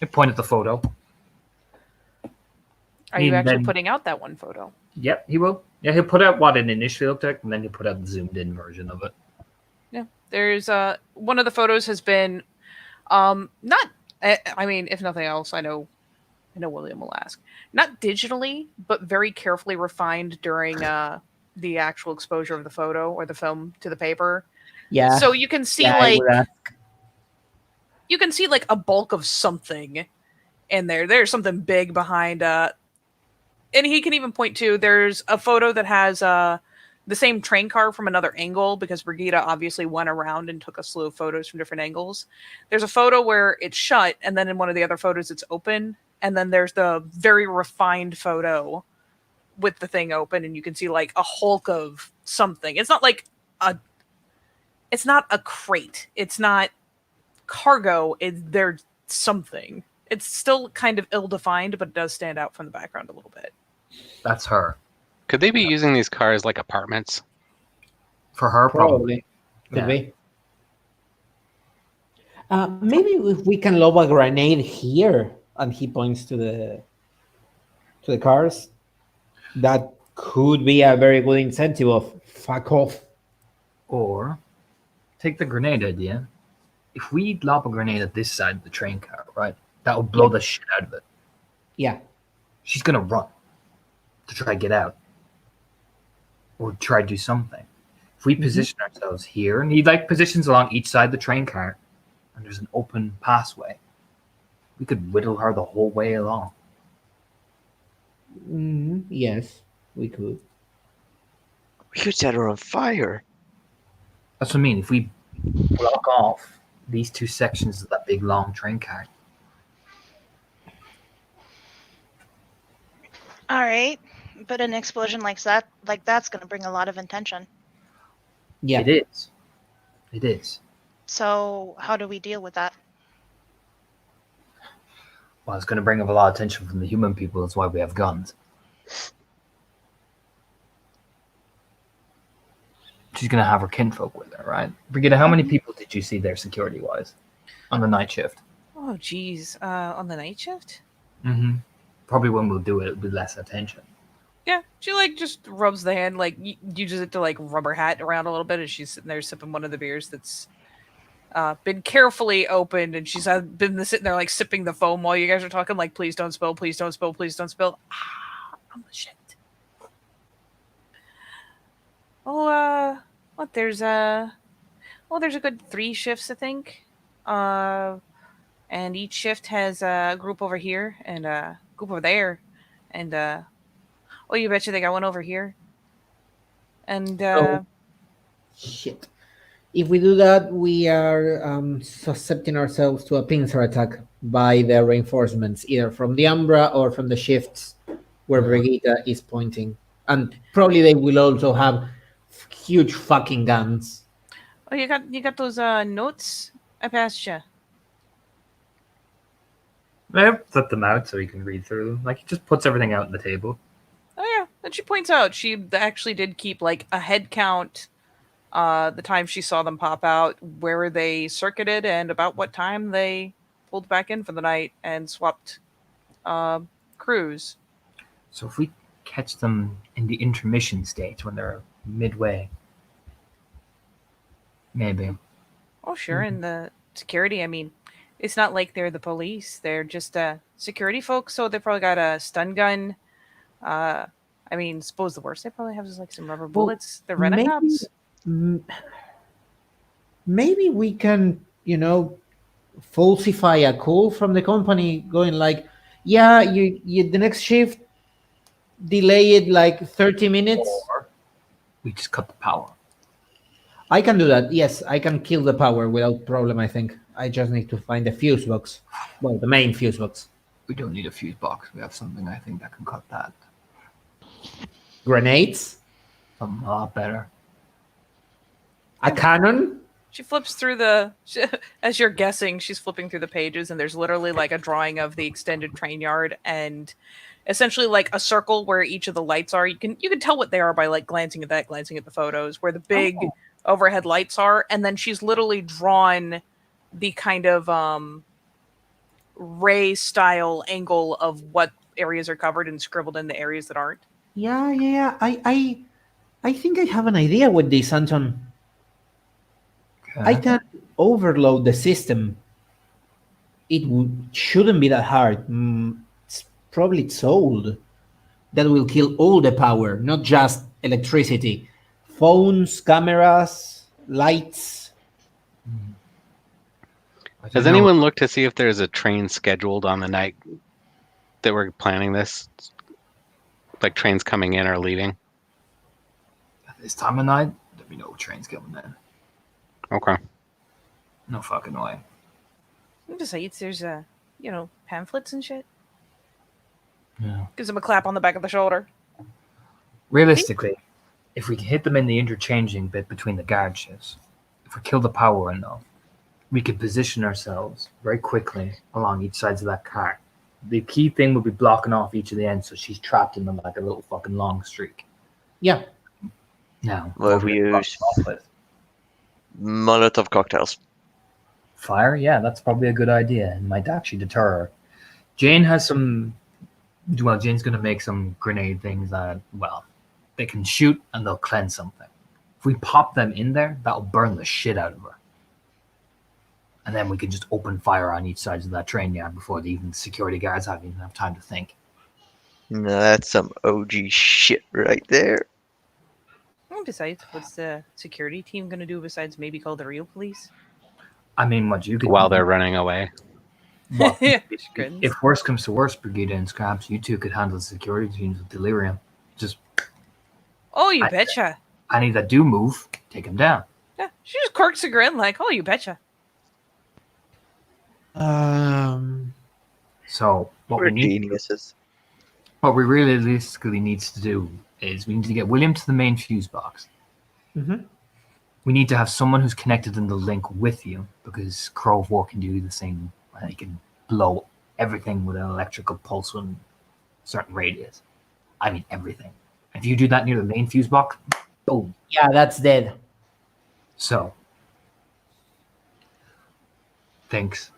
You point at the photo. Are you And actually then- putting out that one photo? Yep, he will. Yeah, he'll put out what it initially looked like, and then he'll put out the zoomed-in version of it. Yeah, there's one of the photos has been not. I mean, if nothing else, I know William will ask. Not digitally, but very carefully refined during the actual exposure of the photo or the film to the paper. Yeah. So you can see yeah, I like would ask. you can see like a bulk of something in there. There's something big behind. And he can even point to. There's a photo that has the same train car from another angle because Brigida obviously went around and took a slew of photos from different angles. There's a photo where it's shut, and then in one of the other photos it's open, and then there's the very refined photo with the thing open, and you can see like a hulk of something. It's not like it's not a crate. It's not cargo. There's something. It's still kind of ill-defined, but it does stand out from the background a little bit. That's her. Could they be using these cars like apartments? For her, probably. Could Yeah. be. Maybe if we can lob a grenade here, and he points to the cars, that could be a very good incentive of fuck off. Or take the grenade idea. If we lob a grenade at this side of the train car, right, that will blow the shit out of it. Yeah. She's gonna run to try to get out. Or try to do something. If we position ourselves here, and he like positions along each side of the train car, and there's an open passway, we could whittle her the whole way along. Yes, we could. We could set her on fire. That's what I mean. If we block off these two sections of that big long train car, All right, but an explosion like that's going to bring a lot of attention. Yeah. it is. It is. So how do we deal with that? Well, it's going to bring up a lot of attention from the human people. That's why we have guns. She's going to have her kinfolk with her, right? Brigida, how many people did you see there security-wise on the night shift? Oh, geez. On the night shift? Mm-hmm. Probably when we'll do it, it'll be less attention. Yeah, she like just rubs the hand, like uses it to like rub her hat around a little bit as she's sitting there sipping one of the beers that's been carefully opened, and she's been sitting there like sipping the foam while you guys are talking, like please don't spill, please don't spill, please don't spill. Ah, oh shit. Oh, what? There's a good 3 shifts, I think. And each shift has a group over here and a group over there, and oh, you betcha they got one over here. And Shit. If we do that, we are suscepting ourselves to a pincer attack by the reinforcements, either from the Umbra or from the shifts where Brigida is pointing. And probably they will also have huge fucking guns. oh, you got those notes I passed you. I flip them out so he can read through them. Like, he just puts everything out on the table. Oh yeah, and she points out she actually did keep like a head count. The time she saw them pop out, where they circuited, and about what time they pulled back in for the night and swapped crews. So if we catch them in the intermission stage when they're midway, maybe. Oh sure, and the security. I mean, it's not like they're the police; they're just security folks. So they probably got a stun gun. I mean, suppose the worst they probably have is like some rubber bullets. They're renegades. Maybe we can, falsify a call from the company going like, yeah, you the next shift, delay it like 30 minutes. Or we just cut the power. I can do that. Yes, I can kill the power without problem, I think. I just need to find the fuse box. Well, the main fuse box. We don't need a fuse box. We have something, I think, that can cut that. Grenades? A lot better. A cannon? She flips through as you're guessing, she's flipping through the pages, and there's literally like a drawing of the extended train yard, and essentially like a circle where each of the lights are. You can tell what they are by like glancing at the photos, where the big overhead lights are, and then she's literally drawn the kind of ray style angle of what areas are covered and scribbled in the areas that aren't. Yeah. I think I have an idea with this, Anton. I can overload the system. It shouldn't be that hard. It's old. That will kill all the power, not just electricity. Phones, cameras, lights. I don't Has know. anyone looked to see if there's a train scheduled on the night that we're planning this? Like trains coming in or leaving? At this time of night, there'll be no trains coming in. Okay. No fucking way. Besides, there's pamphlets and shit. Yeah. Gives them a clap on the back of the shoulder. Realistically, if we can hit them in the interchanging bit between the guard shifts, if we kill the power enough, we can position ourselves very quickly along each sides of that cart. The key thing will be blocking off each of the ends so she's trapped in them like a little fucking long streak. Yeah. Now, Well, what we do block use- them off with? Molotov cocktails. Fire? Yeah, that's probably a good idea. It might actually deter her. Jane has some. Well, Jane's going to make some grenade things that, well, they can shoot and they'll cleanse something. If we pop them in there, that'll burn the shit out of her. And then we can just open fire on each side of that train yard before the even security guards have even have time to think. No, that's some OG shit right there. And besides, what's the security team going to do besides maybe call the real police? I mean, what you could While they're running away. Well, Yeah, goodness. if worse comes to worse, Brigida and Scraps, you two could handle the security teams with delirium. Just Oh, you I- betcha. any that do move, take them down. Yeah, she just quirks a grin like, oh, you betcha. So what We're we need, geniuses. what we realistically needs to do is we need to get William to the main fuse box. Mhm. We need to have someone who's connected in the link with you because Crove War can do the same. He can blow everything with an electrical pulse within a certain radius. I mean everything. If you do that near the main fuse box, boom. Yeah, that's dead. So, thanks.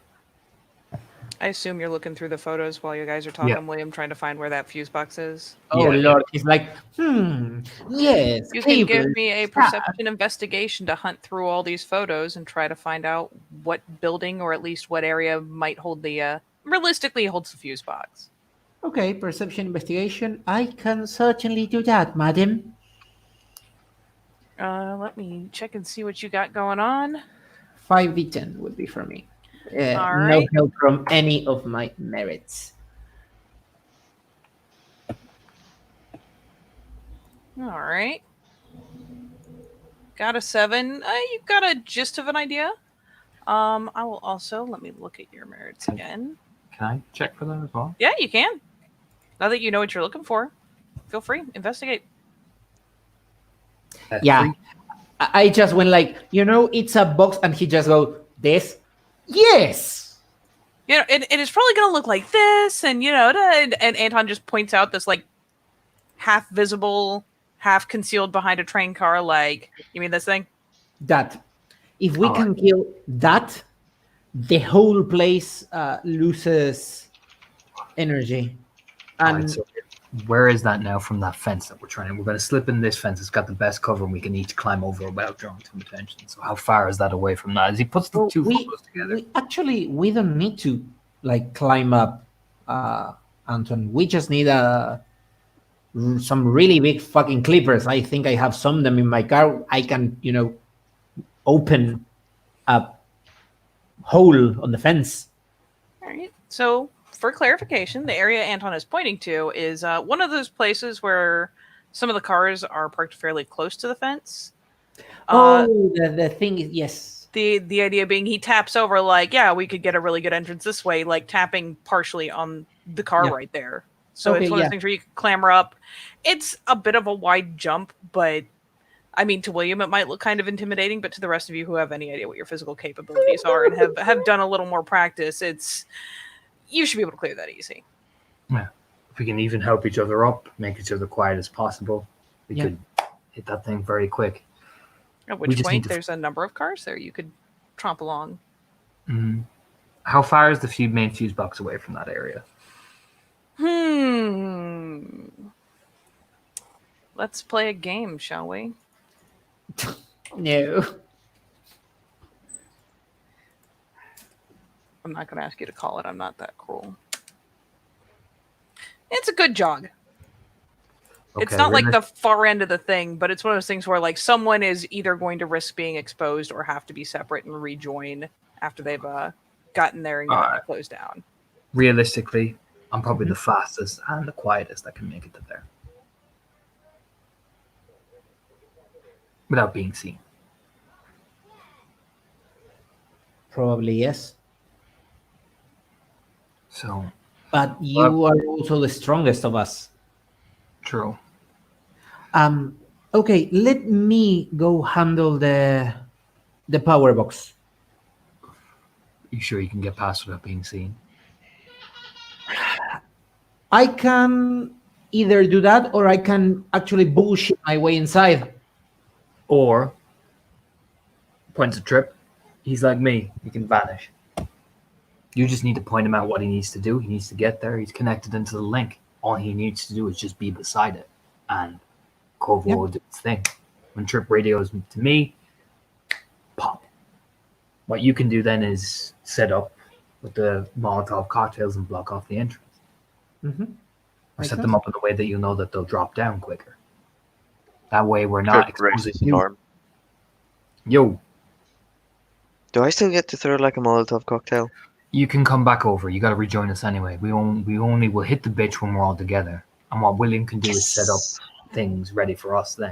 I assume you're looking through the photos while you guys are talking, Yeah. William, trying to find where that fuse box is. Oh Yeah. Lord, he's like, yes. You can give cables, me a stuff." perception investigation to hunt through all these photos and try to find out what building or at least what area might hold the realistically holds the fuse box. Okay, perception investigation. I can certainly do that, madam. Let me check and see what you got going on. 5d10 would be for me. All No right. help from any of my merits. All right. Got a 7. You've got a gist of an idea. I will also let me look at your merits again. Can I check for that as well? Yeah, you can. Now that you know what you're looking for, feel free, investigate. That's Yeah. three. I just went like, it's a box, and he just go, this? Yes! You know, it is probably going to look like this, and and Anton just points out this like half visible, half concealed behind a train car. Like, you mean this thing? That. If we All can kill that, the whole place loses energy. All And right, so where is that now from that fence that we're trying? We're going to slip in this fence. It's got the best cover, and we can each climb over without drawing too much attention. So how far is that away from that? As he puts the well, two we, photos together. we don't need to climb up, Anton. We just need some really big fucking clippers. I think I have some of them in my car. I can, open a hole on the fence. All right. So, for clarification, the area Anton is pointing to is one of those places where some of the cars are parked fairly close to the fence. The thing is, yes. The idea being he taps over like, yeah, we could get a really good entrance this way, like tapping partially on the car Yeah. right there. So Okay, it's one of yeah. those things where you can clamber up. It's a bit of a wide jump, but I mean, to William, it might look kind of intimidating, but to the rest of you who have any idea what your physical capabilities are and have done a little more practice, you should be able to clear that easy. If we can even help each other up, make each other quiet as possible, we Yeah. could hit that thing very quick. At We which just need point, to- there's a number of cars there you could tromp along. Mhm. How far is the main fuse box away from that area? Let's play a game, shall we? No. I'm not going to ask you to call it. I'm not that cruel. It's a good jog. It's Okay, not like we're the far end of the thing, but it's one of those things where like someone is either going to risk being exposed or have to be separate and rejoin after they've gotten there and gotten Alright. it closed down. Realistically, I'm probably the fastest and the quietest that can make it to there without being seen. Probably yes. So But you are also the strongest of us. true. Okay, let me go handle the power box. You sure you can get past without being seen? I can either do that or I can actually bullshit my way inside. Or points a Trip. He's like me. He can vanish. You just need to point him out what he needs to do. He needs to get there. He's connected into the link. All he needs to do is just be beside it, and Corvo will do its thing. When Trip radios to me, pop. What you can do then is set up with the Molotov cocktails and block off the entrance. Mm-hmm. Or set them up in a way that you know that they'll drop down quicker. That way we're not Trip raises exposing his you. arm. Yo, Do I still get to throw like a Molotov cocktail? you can come back over. You got to rejoin us anyway. We only will hit the bitch when we're all together. And what William can do is set up things ready for us then.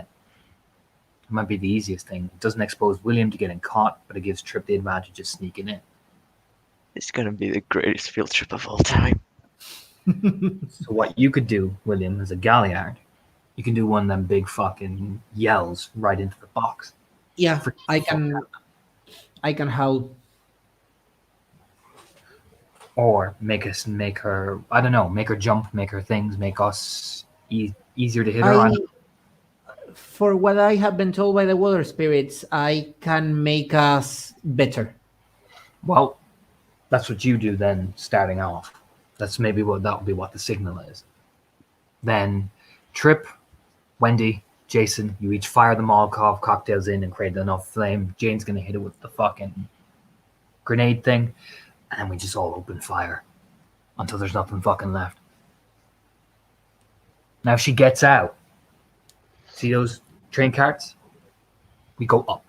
It might be the easiest thing. It doesn't expose William to getting caught, but it gives Trip the advantage of sneaking in. It's gonna be the greatest field trip of all time. So what you could do, William, as a galliard, you can do one of them big fucking yells right into the box. Yeah, Freak I the fuck can howl. Or make her, I don't know, make her jump, make her things, make us easier to hit her on. For what I have been told by the water spirits, I can make us better. Well, that's what you do then, starting off. That's maybe that would be what the signal is. Then Trip, Wendy, Jason, you each fire the Molotov cocktails in and create enough flame. Jane's gonna hit it with the fucking grenade thing, and then we just all open fire until there's nothing fucking left. Now if she gets out, see those train carts? We go up.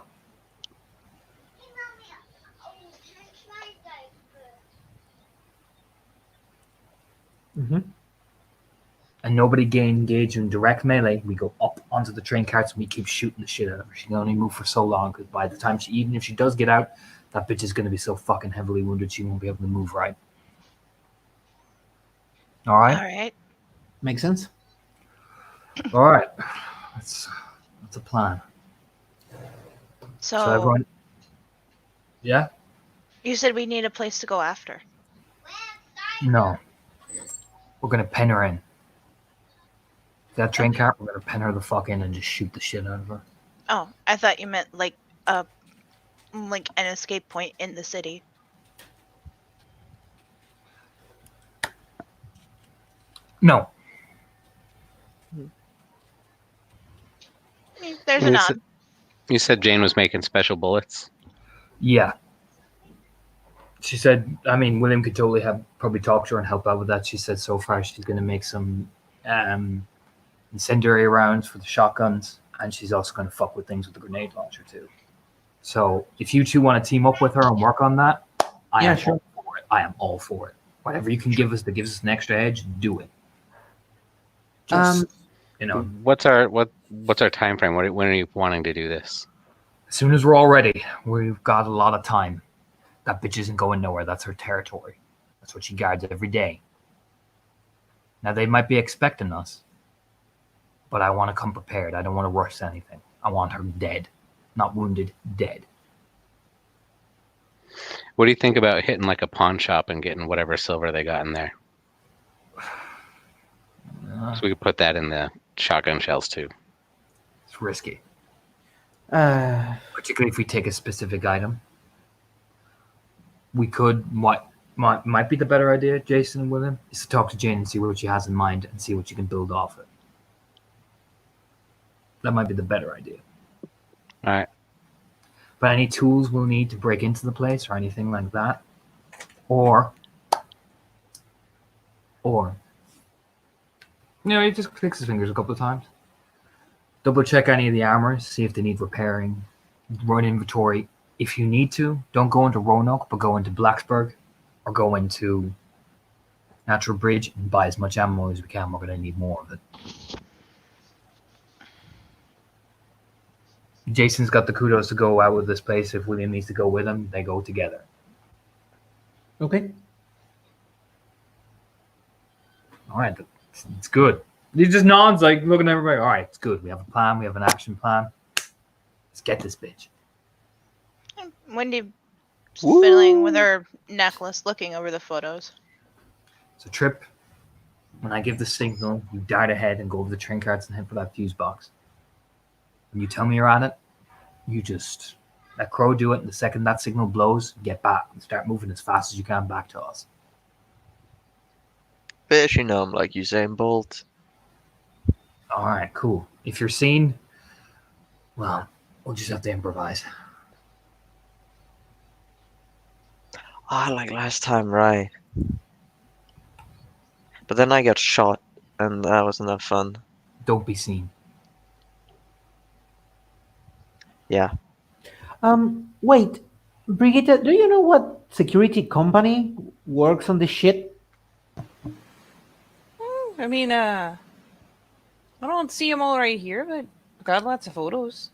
Mm-hmm. And nobody engage in direct melee. We go up onto the train carts and we keep shooting the shit out of her. She can only move for so long because by the time even if she does get out, that bitch is going to be so fucking heavily wounded she won't be able to move right. All right? All right. Makes sense? All right. That's a plan. So, So everyone... Yeah? you said we need a place to go after. No. We're going to pen her in. That train cart, we're going to pen her the fuck in and just shoot the shit out of her. Oh, I thought you meant like an escape point in the city. No. There's a You nod. said- You said Jane was making special bullets. Yeah. She said, I mean, William could totally probably talk to her and help out with that. She said so far she's going to make some incendiary rounds for the shotguns, and she's also going to fuck with things with the grenade launcher too. So if you two want to team up with her and work on that, I am all for it. I am all for it. Whatever you can give us that gives us an extra edge, do it. Just, What's our time frame? When are you wanting to do this? as soon as we're all ready, we've got a lot of time. That bitch isn't going nowhere. That's her territory. That's what she guards every day. Now, they might be expecting us, but I want to come prepared. I don't want to rush anything. I want her dead. Not wounded, dead. What do you think about hitting like a pawn shop and getting whatever silver they got in there? So we could put that in the shotgun shells too. It's risky. Particularly if we take a specific item. We could, what might be the better idea, Jason and William, is to talk to Jane and see what she has in mind and see what you can build off it. That might be the better idea. All right. But any tools we'll need to break into the place or anything like that? Or he just clicks his fingers a couple of times. Double check any of the armors, see if they need repairing. Run inventory. If you need to, don't go into Roanoke, but go into Blacksburg. or go into Natural Bridge and buy as much ammo as we can. We're going to need more of it. Jason's got the kudos to go out with this place. If William needs to go with him, they go together. Okay. All right, it's good. He just nods, like looking at everybody. All right, it's good. We have a plan. We have an action plan. Let's get this bitch. Wendy fiddling with her necklace, looking over the photos. So Trip, when I give the signal, you dart ahead and go over the train carts and head for that fuse box. When you tell me you're at it, you just let Crow do it. And the second that signal blows, get back and start moving as fast as you can back to us. Fish, I'm like Usain Bolt. All right, cool. If you're seen, well, we'll just have to improvise. Like last time, right? But then I got shot, and that wasn't that fun. Don't be seen. Yeah. Wait, Brigitte, do you know what security company works on this shit? I mean, I don't see them all right here, but I've got lots of photos.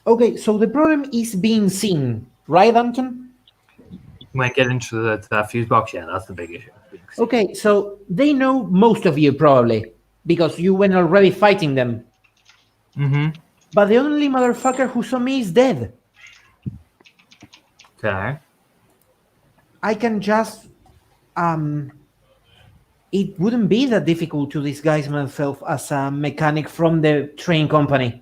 Okay, so the problem is being seen, right, Anton? You might get into that fuse box. Yeah, that's the big issue. Okay, so they know most of you probably, because you went already fighting them. Mm-hmm. But the only motherfucker who saw me is dead. Okay. I can just it wouldn't be that difficult to disguise myself as a mechanic from the train company.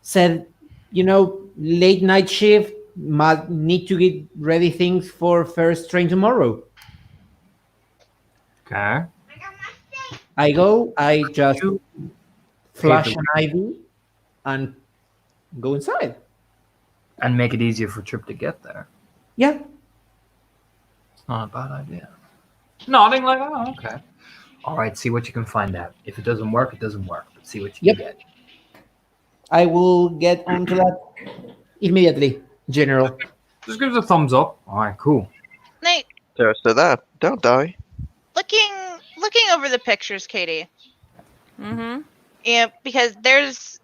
Said, late night shift, might need to get ready things for first train tomorrow. Okay. I just flash an IV and go inside. And make it easier for Trip to get there. Yeah. It's not a bad idea. Nodding like, oh, okay. All right, see what you can find out. If it doesn't work, it doesn't work. But see what you can get. I will get onto that immediately, General. Just give us a thumbs up. All right, cool. Nate, So that. Don't die. looking over the pictures, Katie. Mm-hmm. Yeah, because there's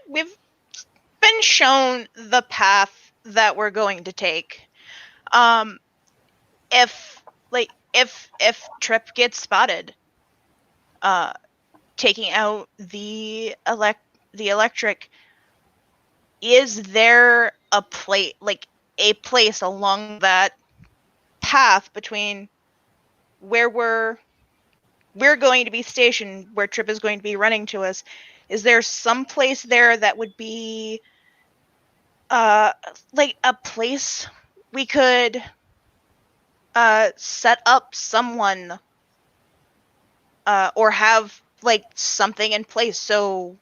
we've been shown the path that we're going to take. If Trip gets spotted, taking out the electric, is there a place along that path between where we're going to be stationed, where Trip is going to be running to us? Is there some place there that would be a place we could set up someone or have something in place so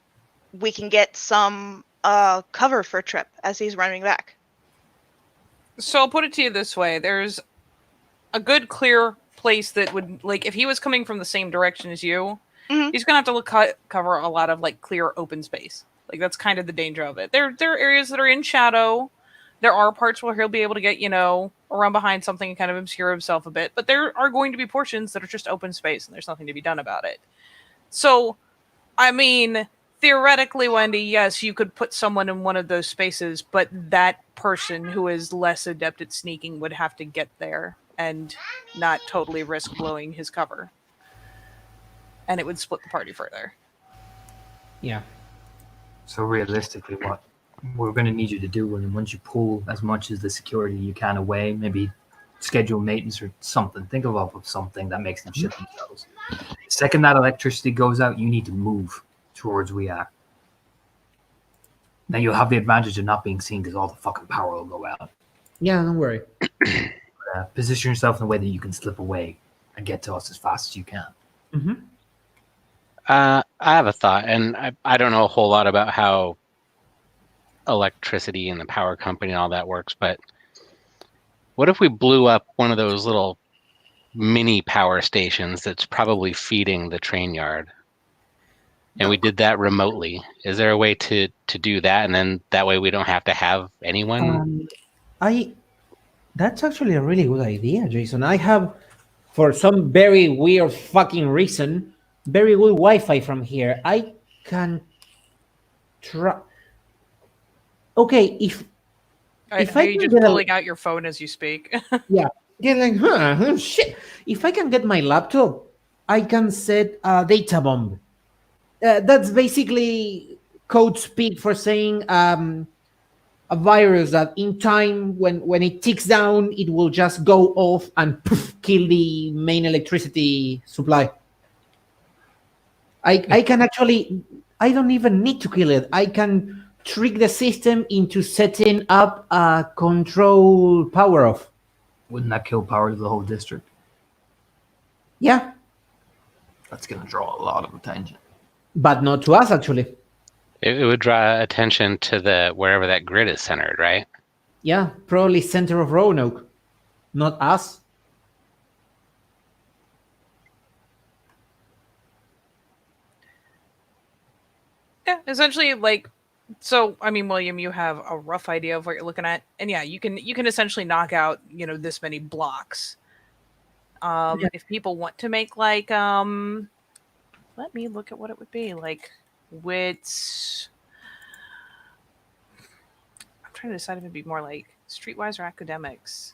we can get some cover for Trip as he's running back? So I'll put it to you this way: there's a good, clear place that would, if he was coming from the same direction as you, he's gonna have to cover a lot of clear open space. That's kind of the danger of it. There are areas that are in shadow. There are parts where he'll be able to get, around behind something and kind of obscure himself a bit. But there are going to be portions that are just open space and there's nothing to be done about it. So, I mean, theoretically, Wendy, yes, you could put someone in one of those spaces, but that person who is less adept at sneaking would have to get there and not totally risk blowing his cover. And it would split the party further. Yeah. So realistically, what we're going to need you to do, and once you pull as much as the security you can away, maybe schedule maintenance or something. Think of something that makes them shit themselves. The second that electricity goes out, you need to move towards we are. Now you'll have the advantage of not being seen because all the fucking power will go out. Yeah, don't worry. Position yourself in a way that you can slip away and get to us as fast as you can. Mm-hmm. I have a thought, and I don't know a whole lot about how electricity and the power company and all that works, but what if we blew up one of those little mini power stations that's probably feeding the train yard? and we did that remotely. Is there a way to do that, and then that way we don't have to have anyone? That's actually a really good idea, Jason. I have, for some very weird fucking reason, very good Wi-Fi from here. I can try. Okay, if Are I you can just get a- pulling out your phone as you speak? yeah, like, shit. If I can get my laptop, I can set a data bomb. That's basically code speak for saying a virus that in time, when it ticks down, it will just go off and poof, kill the main electricity supply. I can actually, I don't even need to kill it. I can trick the system into setting up a control power off. Wouldn't that kill power to the whole district? Yeah, That's gonna draw a lot of attention. but not to us actually. It would draw attention to the wherever that grid is centered, right? Yeah, probably center of Roanoke, not us. Yeah, essentially, like, so I mean, William, you have a rough idea of what you're looking at, and yeah, you can essentially knock out, this many blocks. Yeah. If people want to make like let me look at what it would be like with. I'm trying to decide if it'd be more like streetwise or academics.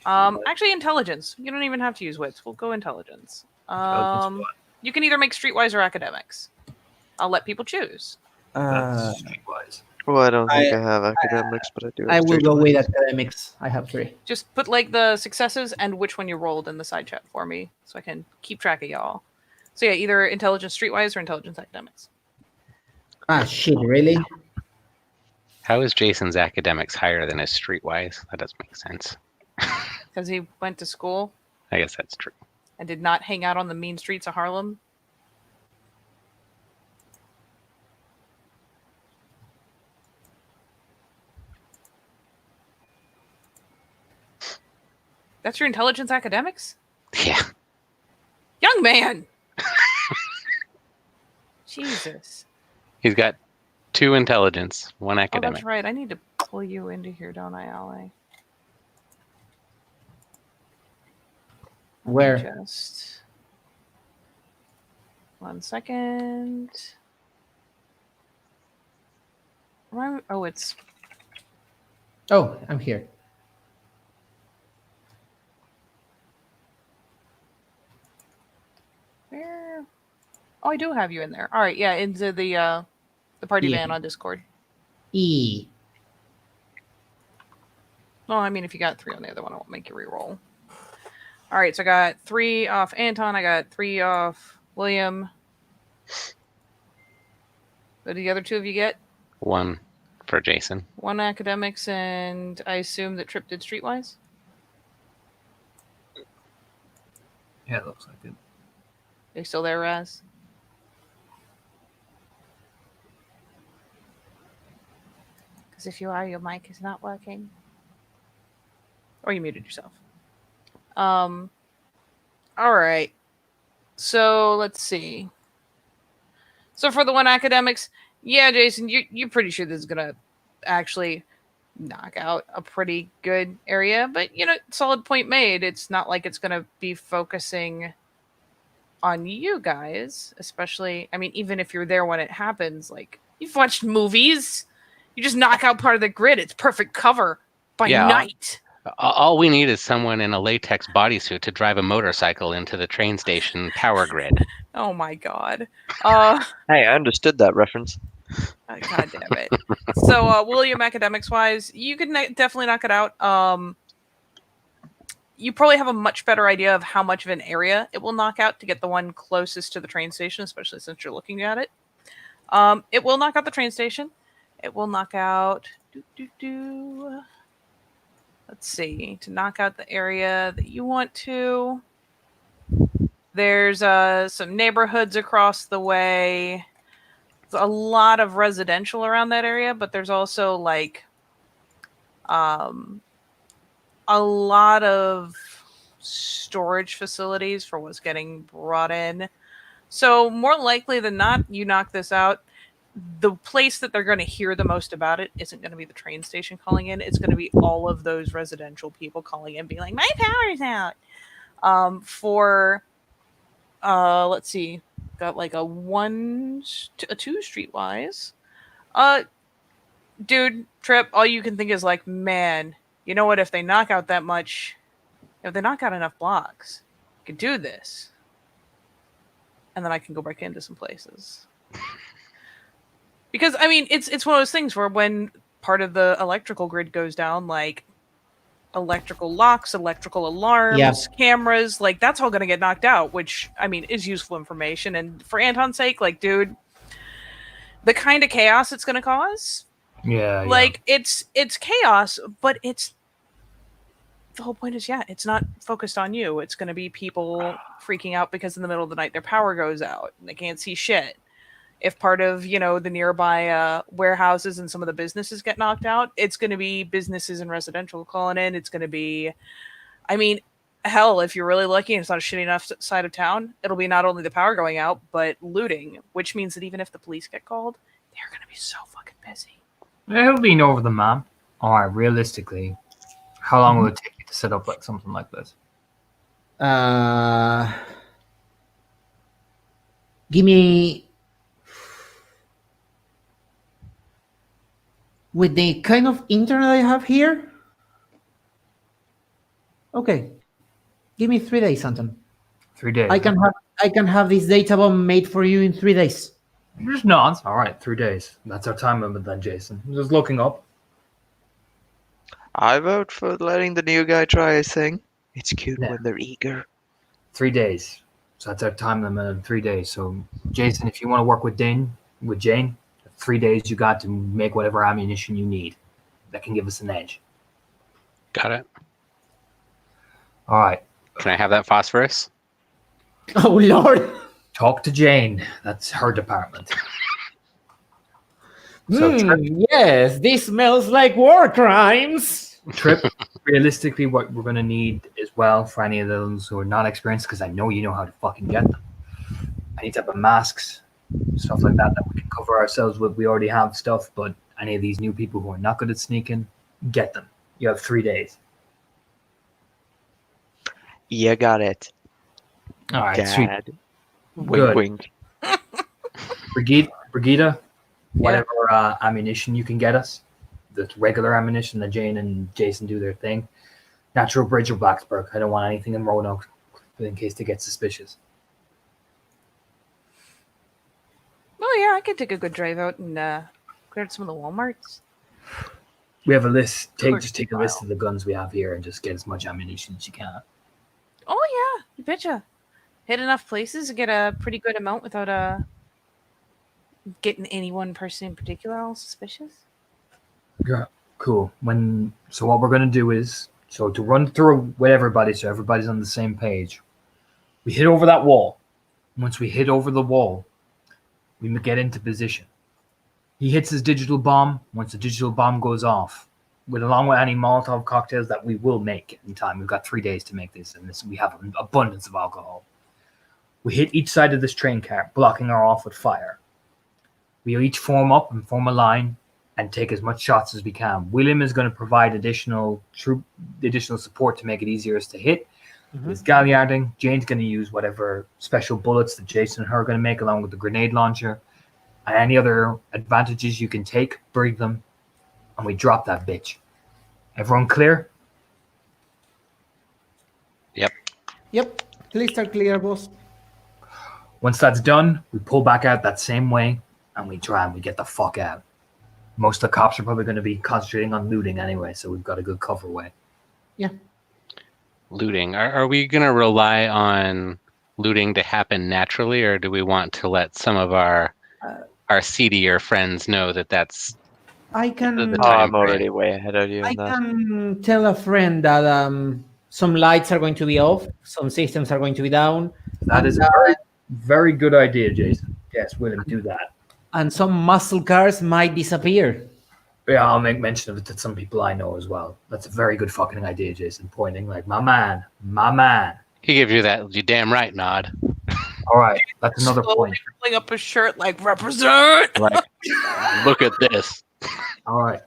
Actually, intelligence. You don't even have to use wits. We'll go intelligence. You can either make streetwise or academics. I'll let people choose. That's streetwise. Well, I don't think I- I have academics, but I do. Have I will go with streetwise. academics. I have 3. Just put like the successes and which one you rolled in the side chat for me, so I can keep track of y'all. So yeah, either intelligence streetwise or intelligence academics. Ah, shit, really? How is Jason's academics higher than his streetwise? That doesn't make sense. Because he went to school I guess that's true. and did not hang out on the mean streets of Harlem. That's your intelligence academics? Yeah. Young man! Jesus. He's got 2 intelligence, 1 Oh, academic. that's right. I need to pull you into here, don't I, Ally? Where? Just 1 second. Oh, it's Oh, I'm here. where? Oh, I do have you in there. All right, yeah, into the party Yeah. van on Discord. E. Well, I mean, if you got 3 on the other one, I won't make you re-roll. All right, so I got 3 off Anton. I got 3 off William. What did the other 2 of you get? 1 for Jason. 1 academics, and I assume that Trip did streetwise. Yeah, it looks like it. Are you still there, Raz? Because if you are, your mic is not working. Or you muted yourself. All right. So let's see. So for the 1 academics, yeah, Jason, you're pretty sure this is gonna actually knock out a pretty good area, but solid point made. It's not like it's gonna be focusing on you guys, especially. I mean, even if you're there when it happens, like you've watched movies, you just knock out part of the grid. It's perfect cover by Yeah. night. All we need is someone in a latex bodysuit to drive a motorcycle into the train station power grid. Oh my god. Hey, I understood that reference. God damn it. So, William, academics wise, you can definitely knock it out. You probably have a much better idea of how much of an area it will knock out to get the one closest to the train station, especially since you're looking at it. It will knock out the train station. It will knock out. Let's see. To knock out the area that you want to. There's some neighborhoods across the way. There's a lot of residential around that area, but there's also like a lot of storage facilities for what's getting brought in. So more likely than not, you knock this out. The place that they're going to hear the most about it isn't going to be the train station calling in. It's going to be all of those residential people calling in, being like, "My power's out." Let's see, got like a 2 streetwise. Dude, Trip, all you can think is like, man, you know what? If they knock out that much, if they knock out enough blocks, I can do this. And then I can go back into some places. Because, I mean, it's one of those things where when part of the electrical grid goes down, like electrical locks, electrical alarms, cameras, like that's all going to get knocked out, which, I mean, is useful information. And for Anton's sake, like, dude, the kind of chaos it's going to cause, like, it's chaos, but it's, the whole point is, it's not focused on you. It's going to be people freaking out because in the middle of the night their power goes out and they can't see shit. If part of, the nearby warehouses and some of the businesses get knocked out, it's going to be businesses and residential calling in. It's going to be, I mean, hell, if you're really lucky and it's not a shitty enough side of town, it'll be not only the power going out, but looting, which means that even if the police get called, they're going to be so fucking busy. It'll be over the map. All right, realistically, how long will it take you to set up like something like this? Give me, with the kind of internet I have here. Okay, give me 3 days, Anton. 3 days. I can have this data bomb made for you in 3 days. Just nods. All right, 3 days. That's our time limit then, Jason. I'm just looking up. I vote for letting the new guy try his thing. It's cute Yeah. when they're eager. 3 days. So that's our time limit of 3 days. So, Jason, if you want to work with Jane, 3 days you got to make whatever ammunition you need. That can give us an edge. Got it. All right. Can I have that phosphorus? Oh, Lord. Talk to Jane. That's her department. So, Yes, this smells like war crimes. Trip, realistically, what we're going to need as well for any of those who are not experienced, because I know you know how to fucking get them. I need to have masks, stuff like that we can cover ourselves with. We already have stuff, but any of these new people who are not good at sneaking, get them. You have 3 days. You got it. All right, sweet. Dad. Wink, Good. wink. Brigida, whatever ammunition you can get us, the regular ammunition that Jane and Jason do their thing. Natural Bridge or Blacksburg. I don't want anything in Roanoke in case they get suspicious. Oh yeah, I could take a good drive out and clear out some of the Walmarts. We have a list. Sure. Just take a list of the guns we have here and just get as much ammunition as you can. Oh yeah, you betcha. Hit enough places to get a pretty good amount without getting any one person in particular all suspicious. Yeah, cool. So what we're gonna do is to run through with everybody, so everybody's on the same page. We hit over that wall. Once we hit over the wall, we get into position. He hits his digital bomb. Once the digital bomb goes off, along with any Molotov cocktails that we will make in time. We've got 3 days to make this, and we have an abundance of alcohol. We hit each side of this train car, blocking her off with fire. We each form up and form a line and take as much shots as we can. William is going to provide additional support to make it easier to hit. With galliarding, Jane's going to use whatever special bullets that Jason and her are going to make, along with the grenade launcher. And any other advantages you can take, bring them, and we drop that bitch. Everyone clear? Yep, please start clear, boss. Once that's done, we pull back out that same way, and we try and we get the fuck out. Most of the cops are probably going to be concentrating on looting anyway, so we've got a good cover way. Looting. Are we going to rely on looting to happen naturally, or do we want to let some of our seedier friends know that that's I can The Oh, time I'm frame. already way ahead of you I on that. can tell a friend that some lights are going to be off, some systems are going to be down, That is a very, very good idea, Jason. Yes, William, do that. and some muscle cars might disappear. Yeah, I'll make mention of it to some people I know as well. That's a very good fucking idea, Jason. Pointing like, my man. He gives you that you damn right nod. All right, that's another slowly point. pulling up his shirt like represent. Like, look at this. All right.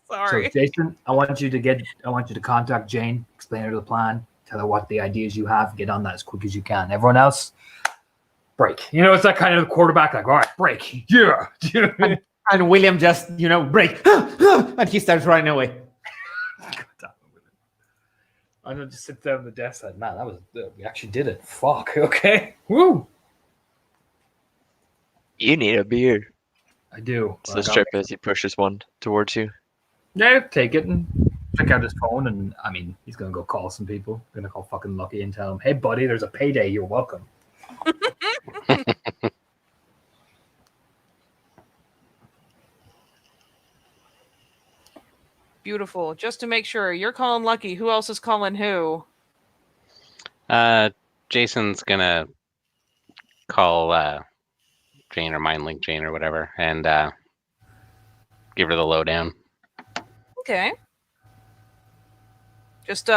Sorry. So Jason, I want you to contact Jane, explain her the plan, tell her what the ideas you have, get on that as quick as you can. Everyone else, break. You know, it's that kind of quarterback, like, all right, break. Yeah. And William just, break. And he starts running away. I don't just sit down at the desk like, man, that was we actually did it. Fuck. Okay. Woo. You need a beer. I do. Says Trip as he pushes one towards you. Yeah, take it and check out his phone, and I mean, he's gonna go call some people. Gonna call fucking Lucky and tell him, "Hey, buddy, there's a payday. You're welcome." Beautiful. Just to make sure, you're calling Lucky. Who else is calling who? Jason's gonna call Jane or MindLink Jane or whatever, and give her the lowdown. Okay. Just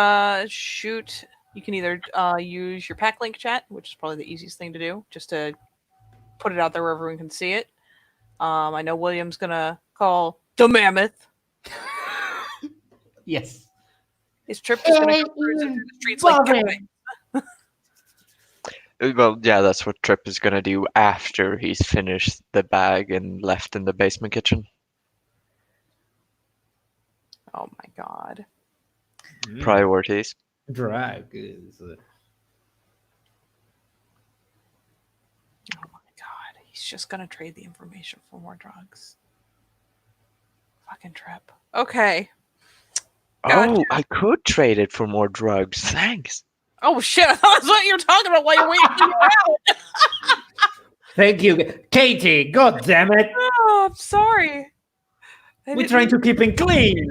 shoot. You can either use your pack link chat, which is probably the easiest thing to do, just to put it out there where everyone can see it. I know William's gonna call the Mammoth. Yes. His Trip is gonna go through the streets like guys. Well, yeah, that's what Trip is gonna do after he's finished the bag and left in the basement kitchen. Oh my god. Priorities. Drag is. Oh my god. He's just gonna trade the information for more drugs. Fucking Trip. Okay. Gotcha. Oh, I could trade it for more drugs. Thanks. Oh shit! I thought that's what you were talking about while you're waiting for you out. Thank you, Katie. God damn it. Oh, I'm sorry. We're trying to keep him clean.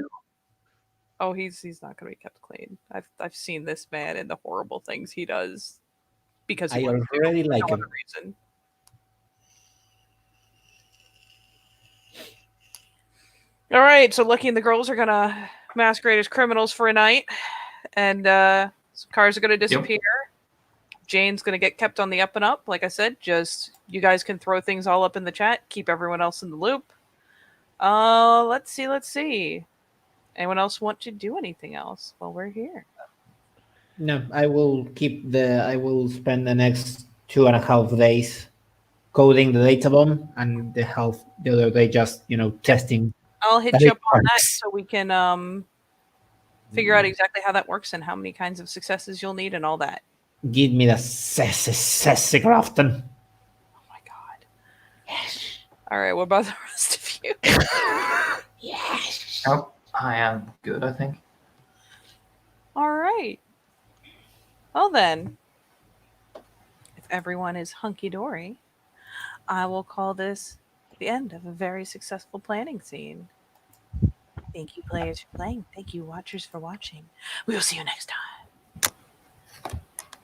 Oh, he's not gonna be kept clean. I've seen this man and the horrible things he does because he I wants to, already for like no him. other reason. All right, so Lucky and the girls are gonna masquerade as criminals for a night, and some cars are gonna disappear. Jane's gonna get kept on the up and up. Like I said, just you guys can throw things all up in the chat, keep everyone else in the loop. Let's see. Anyone else want to do anything else while we're here? No, I will spend the next 2.5 days coding the data bomb, and the other day just testing. I'll hit That you it up on that works. so we can figure out exactly how that works and how many kinds of successes you'll need and all that. Give me the sassy Grafton. Oh my god. Yes. All right, what about the rest of you? Yes. Oh, I am good, I think. All right. Well then, if everyone is hunky-dory, I will call this the end of a very successful planning scene. Thank you, players, for playing. Thank you, watchers, for watching. We will see you next time.